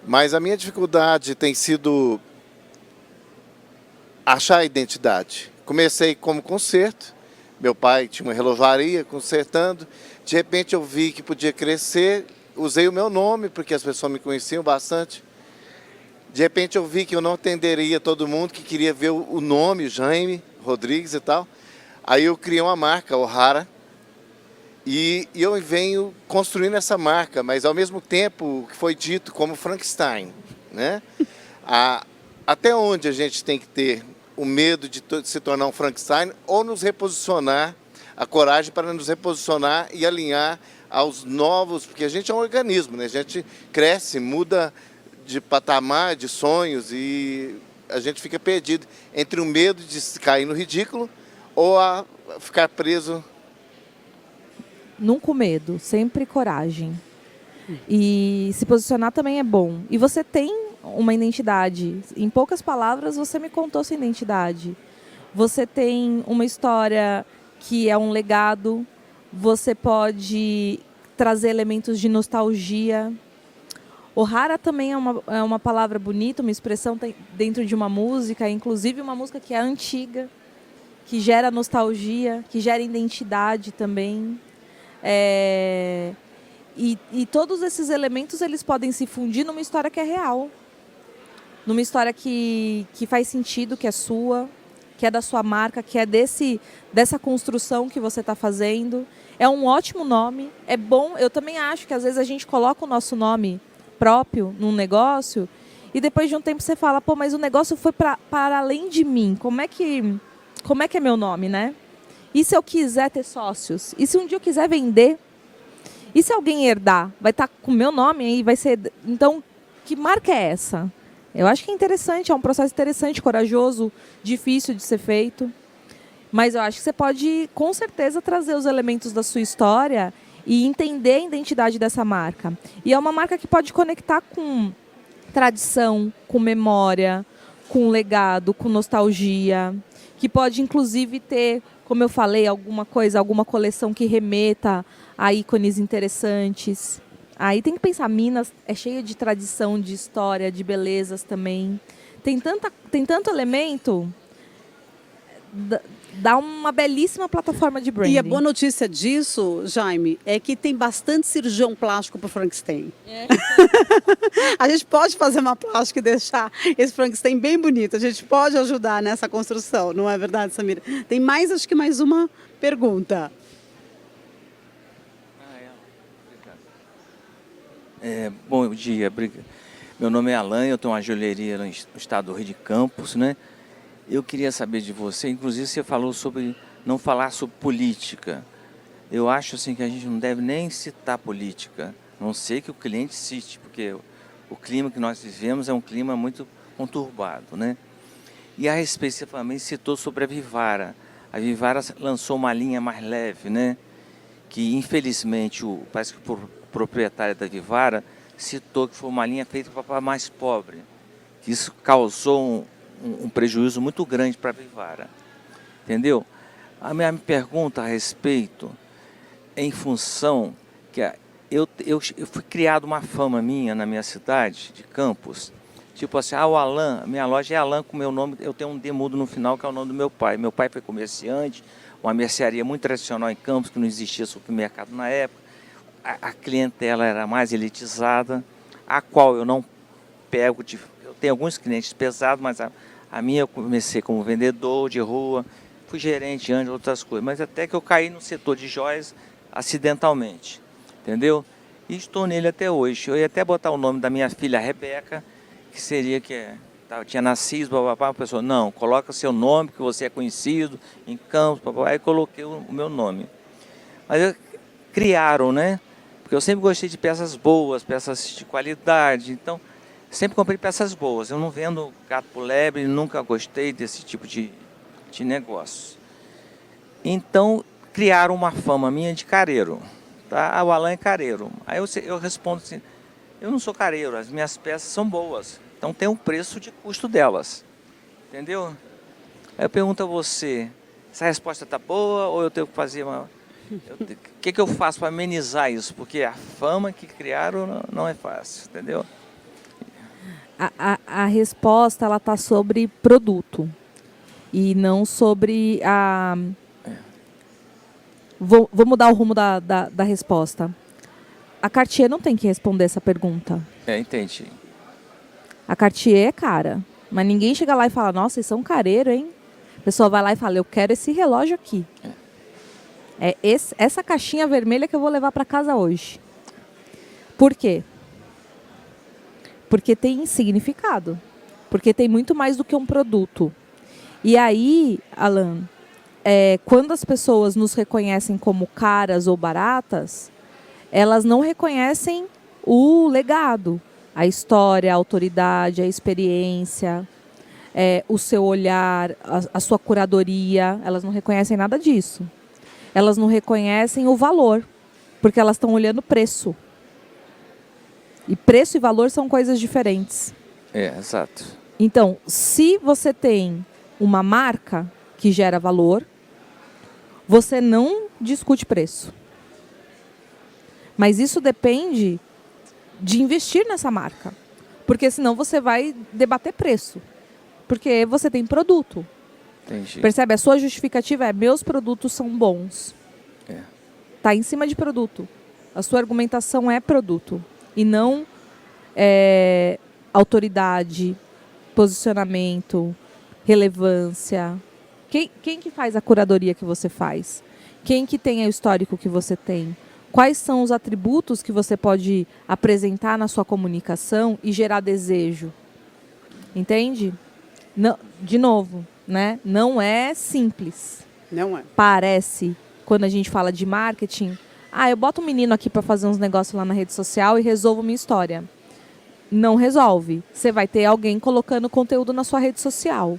mas a minha dificuldade tem sido achar a identidade. Comecei como conserto, meu pai tinha uma relojaria consertando, de repente eu vi que podia crescer, usei o meu nome, porque as pessoas me conheciam bastante. De repente eu vi que eu não atenderia todo mundo que queria ver o nome, Jaime Rodrigues e tal. Aí eu criei uma marca, O'Hara, e eu venho construindo essa marca, mas ao mesmo tempo que foi dito como Frankenstein, né? Até onde a gente tem que ter o medo de se tornar um Frankenstein ou nos reposicionar, a coragem para nos reposicionar e alinhar aos novos, porque a gente é um organismo, né? A gente cresce, muda de patamar, de sonhos e a gente fica perdido entre o medo de cair no ridículo ou a ficar preso. Nunca com medo, sempre coragem. E se posicionar também é bom. E você tem uma identidade. Em poucas palavras, você me contou sua identidade. Você tem uma história que é um legado. Você pode trazer elementos de nostalgia. O'Hara também é uma palavra bonita, uma expressão dentro de uma música, inclusive uma música que é antiga, que gera nostalgia, que gera identidade também. E todos esses elementos eles podem se fundir numa história que é real. Numa história que faz sentido, que é sua, que é da sua marca, que é dessa construção que você está fazendo. É um ótimo nome, é bom. Eu também acho que às vezes a gente coloca o nosso nome próprio num negócio e depois de um tempo você fala, pô, mas o negócio foi para além de mim. Como é que é meu nome, né? E se eu quiser ter sócios? E se um dia eu quiser vender? E se alguém herdar? Vai estar com o meu nome aí, vai ser... Então, que marca é essa? Eu acho que é interessante, é um processo interessante, corajoso, difícil de ser feito. Mas eu acho que você pode, com certeza, trazer os elementos da sua história e entender a identidade dessa marca. E é uma marca que pode conectar com tradição, com memória, com legado, com nostalgia, que pode, inclusive, ter, como eu falei, alguma coleção que remeta a ícones interessantes. Aí tem que pensar, Minas é cheia de tradição, de história, de belezas também. Tem tanto elemento, dá uma belíssima plataforma de branding. E a boa notícia disso, Jaime, é que tem bastante cirurgião plástico para o Frankenstein. A gente pode fazer uma plástica e deixar esse Frankenstein bem bonito. A gente pode ajudar nessa construção, não é verdade, Samira? Tem acho que mais uma pergunta. Bom dia, meu nome é Alain, eu tenho uma joalheria no estado do Rio de Campos, né? Eu queria saber de você, inclusive você falou sobre não falar sobre política. Eu acho assim que a gente não deve nem citar política, a não ser que o cliente cite, porque o clima que nós vivemos é um clima muito conturbado, né? E a respeito, você também citou sobre a Vivara. A Vivara lançou uma linha mais leve, né? Que infelizmente, parece que o proprietário da Vivara citou que foi uma linha feita para mais pobre. Que isso causou um prejuízo muito grande para a Vivara. Entendeu? A minha pergunta a respeito é em função que eu fui criado uma fama minha na minha cidade de Campos Tipo assim, o Alan, minha loja é Alan com meu nome, eu tenho um D mudo no final, que é o nome do meu pai. Meu pai foi comerciante, uma mercearia muito tradicional em Campos, que não existia supermercado na época. A clientela era mais elitizada, a qual eu não pego, eu tenho alguns clientes pesados, mas a minha eu comecei como vendedor de rua, fui gerente antes de outras coisas, mas até que eu caí no setor de joias acidentalmente, entendeu? E estou nele até hoje. Eu ia até botar o nome da minha filha, Rebeca, que seria tinha nascido, papapá, a pessoa, não, coloca seu nome, que você é conhecido, em Campos, papapá, aí coloquei o meu nome. Mas criaram, né? Porque eu sempre gostei de peças boas, peças de qualidade, então sempre comprei peças boas. Eu não vendo gato por lebre, nunca gostei desse tipo de negócio. Então, criaram uma fama minha de careiro. Tá? O Alan é careiro. Aí eu respondo assim, eu não sou careiro, as minhas peças são boas. Então tem um preço de custo delas. Entendeu? Aí eu pergunto a você, essa resposta está boa ou eu tenho que fazer uma... O que eu faço para amenizar isso? Porque a fama que criaram não é fácil, entendeu? A resposta ela está sobre produto e não sobre a... Vou mudar o rumo da resposta. A Cartier não tem que responder essa pergunta. Entendi. A Cartier é cara, mas ninguém chega lá e fala, nossa, isso é um careiro, hein? A pessoa vai lá e fala, eu quero esse relógio aqui. Essa caixinha vermelha que eu vou levar para casa hoje. Por quê? Porque tem significado. Porque tem muito mais do que um produto. E aí, Alan, quando as pessoas nos reconhecem como caras ou baratas, elas não reconhecem o legado, a história, a autoridade, a experiência, o seu olhar, a sua curadoria. Elas não reconhecem nada disso. Elas não reconhecem o valor, porque elas estão olhando preço. E preço e valor são coisas diferentes. Exato. Então, se você tem uma marca que gera valor, você não discute preço. Mas isso depende de investir nessa marca. Porque senão você vai debater preço. Porque você tem produto. Entendi. Percebe? A sua justificativa é, meus produtos são bons. Está em cima de produto. A sua argumentação é produto. E não autoridade, posicionamento, relevância. Quem que faz a curadoria que você faz? Quem que tem o histórico que você tem? Quais são os atributos que você pode apresentar na sua comunicação e gerar desejo? Entende? Não, de novo, né? Não é simples. Não é. Parece, quando a gente fala de marketing, eu boto um menino aqui para fazer uns negócios lá na rede social e resolvo minha história. Não resolve. Você vai ter alguém colocando conteúdo na sua rede social.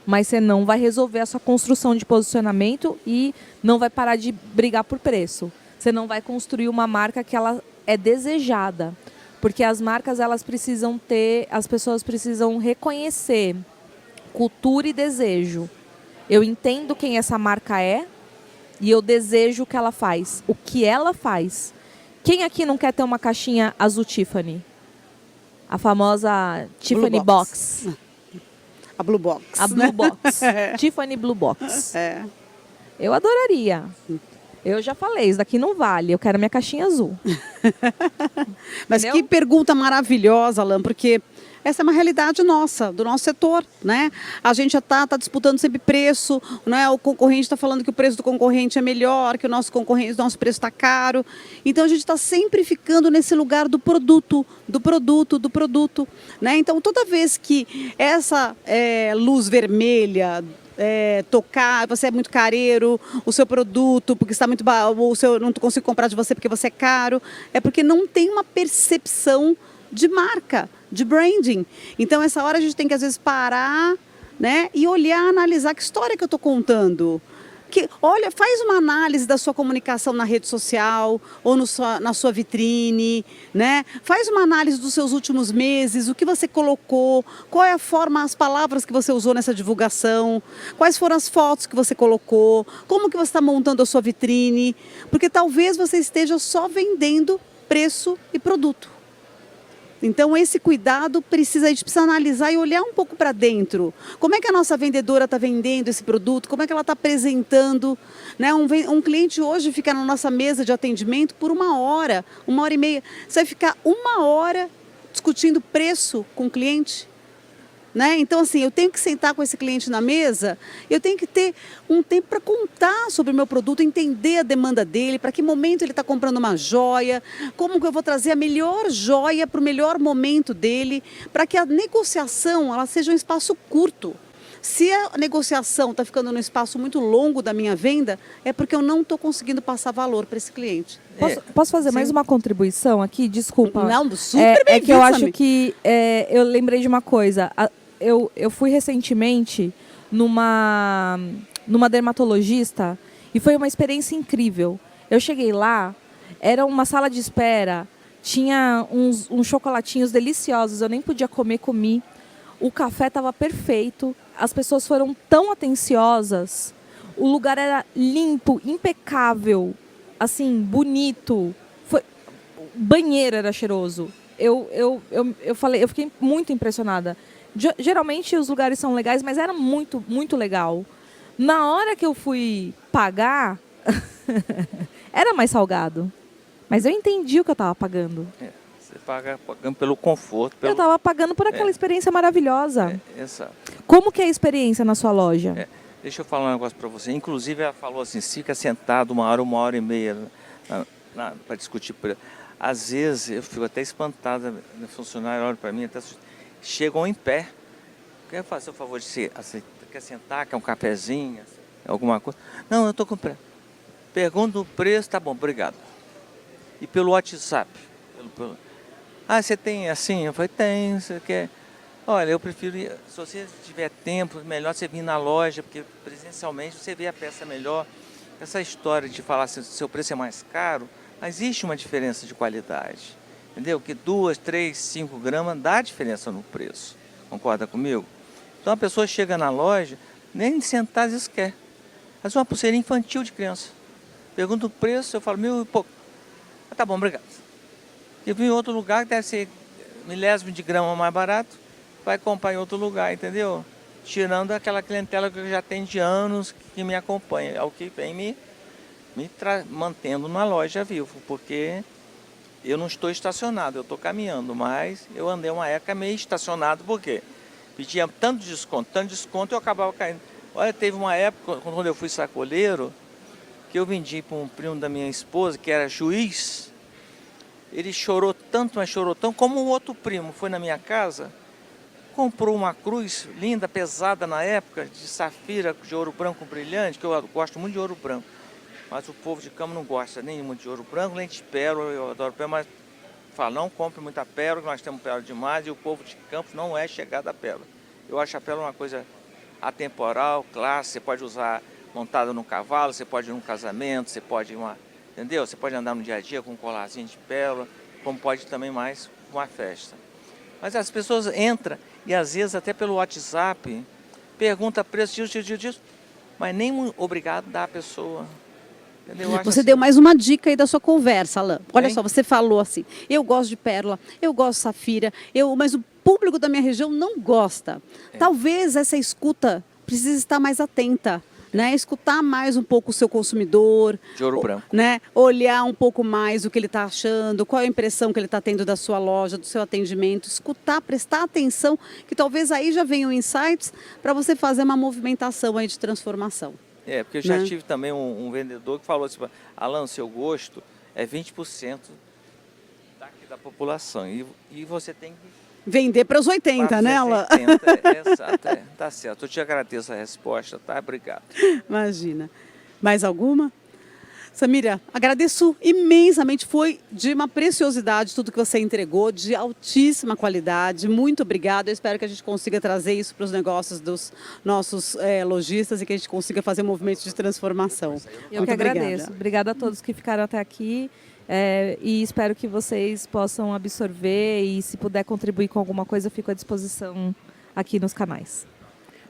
Mas você não vai resolver a sua construção de posicionamento e não vai parar de brigar por preço. Você não vai construir uma marca que ela é desejada. Porque as marcas, elas precisam ter, as pessoas precisam reconhecer cultura e desejo. Eu entendo quem essa marca é e eu desejo o que ela faz. O que ela faz. Quem aqui não quer ter uma caixinha azul Tiffany? A famosa Tiffany Box. A Blue Box. A Blue Box. Tiffany Blue Box. Eu adoraria. Eu já falei, isso daqui não vale, eu quero minha caixinha azul. Mas entendeu? que pergunta maravilhosa, Alan, porque essa é uma realidade nossa, do nosso setor, né? A gente já tá disputando sempre preço, né? O concorrente está falando que o preço do concorrente é melhor, que o nosso preço está caro. Então a gente está sempre ficando nesse lugar do produto, né? Então toda vez que essa luz vermelha tocar, você é muito careiro, o seu produto, porque está muito o seu não consigo comprar de você porque você é caro, é porque não tem uma percepção de marca, de branding. Então essa hora a gente tem que às vezes parar, né, e olhar, analisar que história que eu estou contando. Olha, faz uma análise da sua comunicação na rede social ou na sua vitrine, né? Faz uma análise dos seus últimos meses, o que você colocou, qual é a forma, as palavras que você usou nessa divulgação, quais foram as fotos que você colocou, como que você está montando a sua vitrine, porque talvez você esteja só vendendo preço e produto. Então, esse cuidado a gente precisa analisar e olhar um pouco para dentro. Como é que a nossa vendedora está vendendo esse produto? Como é que ela está apresentando? Né? Um cliente hoje fica na nossa mesa de atendimento por 1 hora e meia. Você vai ficar 1 hora discutindo preço com o cliente? Né? Então, assim, eu tenho que sentar com esse cliente na mesa, eu tenho que ter um tempo para contar sobre o meu produto, entender a demanda dele, para que momento ele está comprando uma joia, como que eu vou trazer a melhor joia para o melhor momento dele, para que a negociação ela seja um espaço curto. Se a negociação está ficando num espaço muito longo da minha venda, é porque eu não estou conseguindo passar valor para esse cliente. Posso fazer mais uma contribuição aqui? Desculpa. Não, super bem-vindo, É que eu acho Samir. que eu lembrei de uma coisa. Eu fui recentemente numa dermatologista e foi uma experiência incrível. Eu cheguei lá, era uma sala de espera, tinha uns chocolatinhos deliciosos, eu nem podia comer, comi. O café estava perfeito, as pessoas foram tão atenciosas, o lugar era limpo, impecável, assim, bonito. O banheiro era cheiroso. Eu fiquei muito impressionada. Geralmente os lugares são legais, mas era muito, muito legal. Na hora que eu fui pagar, era mais salgado. Mas eu entendi o que eu estava pagando. Você pagando pelo conforto. Eu estava pagando por aquela experiência maravilhosa. Exato. Como que é a experiência na sua loja? Deixa eu falar um negócio para você. Inclusive, ela falou assim, fica sentado 1 hora e meia para discutir preço. Às vezes, eu fico até espantada, o funcionário olha para mim, até chegam em pé. Quer fazer o favor de quer sentar, quer um cafezinho, alguma coisa? Não, eu estou com pressa. Pergunta o preço, tá bom, obrigado. E pelo WhatsApp? Você tem assim? Eu falei, tem, você quer... Olha, eu prefiro, se você tiver tempo, melhor você vir na loja, porque presencialmente você vê a peça melhor. Essa história de falar se o seu preço é mais caro, existe uma diferença de qualidade. Entendeu? Que 2, 3, 5 gramas dá diferença no preço. Concorda comigo? Então a pessoa chega na loja, nem sentar às vezes quer. Às vezes uma pulseirinha infantil de criança. Pergunta o preço, eu falo, 1.000 e pouco. Tá bom, obrigado. Eu vi em outro lugar que deve ser milésimo de grama mais barato, vai comprar em outro lugar, entendeu? Tirando aquela clientela que eu já tenho de anos que me acompanha. É o que vem me mantendo na loja vivo, porque eu não estou estacionado, eu estou caminhando, mas eu andei uma época meio estacionado, por quê? Pedia tanto desconto, eu acabava caindo. Olha, teve uma época, quando eu fui sacoleiro, que eu vendi para um primo da minha esposa, que era juiz. Ele chorou tanto, mas chorou tanto, como um outro primo foi na minha casa, comprou uma cruz linda, pesada na época, de safira, de ouro branco brilhante, que eu gosto muito de ouro branco. Mas o povo de Campos não gosta nem muito de ouro branco, nem de pérola, eu adoro pérola, mas fala, não compre muita pérola, nós temos pérola demais e o povo de Campos não é chegado à pérola. Eu acho a pérola uma coisa atemporal, clássica, você pode usar montada no cavalo, você pode ir num casamento, você pode ir entendeu? Você pode andar no dia a dia com um colarzinho de pérola, como pode também mais uma festa. Mas as pessoas entram e às vezes até pelo WhatsApp, pergunta preço disso, mas nem obrigado dá a pessoa. Você deu mais uma dica aí da sua conversa, Alain. Olha só, você falou assim, eu gosto de pérola, eu gosto de safira, mas o público da minha região não gosta. Talvez essa escuta precise estar mais atenta, né? Escutar mais um pouco o seu consumidor. De ouro branco. Né? Olhar um pouco mais o que ele está achando, qual é a impressão que ele está tendo da sua loja, do seu atendimento. Escutar, prestar atenção, que talvez aí já venham insights para você fazer uma movimentação aí de transformação. Porque eu já tive também um vendedor que falou assim, Alain, seu gosto é 20% daqui da população e você tem que... Vender para os 80, né, Alain? 80, exato, tá certo. Eu te agradeço a resposta, tá? Obrigado. Imagina. Mais alguma? Samira, agradeço imensamente, foi de uma preciosidade tudo que você entregou, de altíssima qualidade, muito obrigada, eu espero que a gente consiga trazer isso para os negócios dos nossos lojistas e que a gente consiga fazer movimentos de transformação. Eu que agradeço, obrigada a todos que ficaram até aqui e espero que vocês possam absorver e se puder contribuir com alguma coisa, eu fico à disposição aqui nos canais.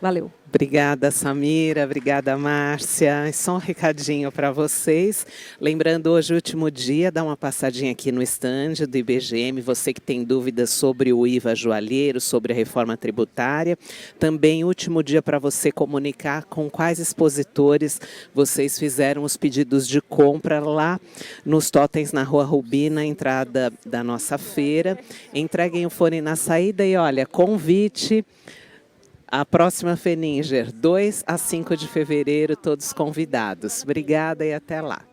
Valeu. Obrigada, Samira. Obrigada, Márcia. E só um recadinho para vocês. Lembrando, hoje, o último dia, dá uma passadinha aqui no estande do IBGM. Você que tem dúvidas sobre o IVA joalheiro, sobre a reforma tributária. Também, último dia para você comunicar com quais expositores vocês fizeram os pedidos de compra lá nos totens na Rua Rubi, na entrada da nossa feira. Entreguem o fone na saída e, olha, convite. A próxima Feninger, 2 a 5 de fevereiro, todos convidados. Obrigada e até lá.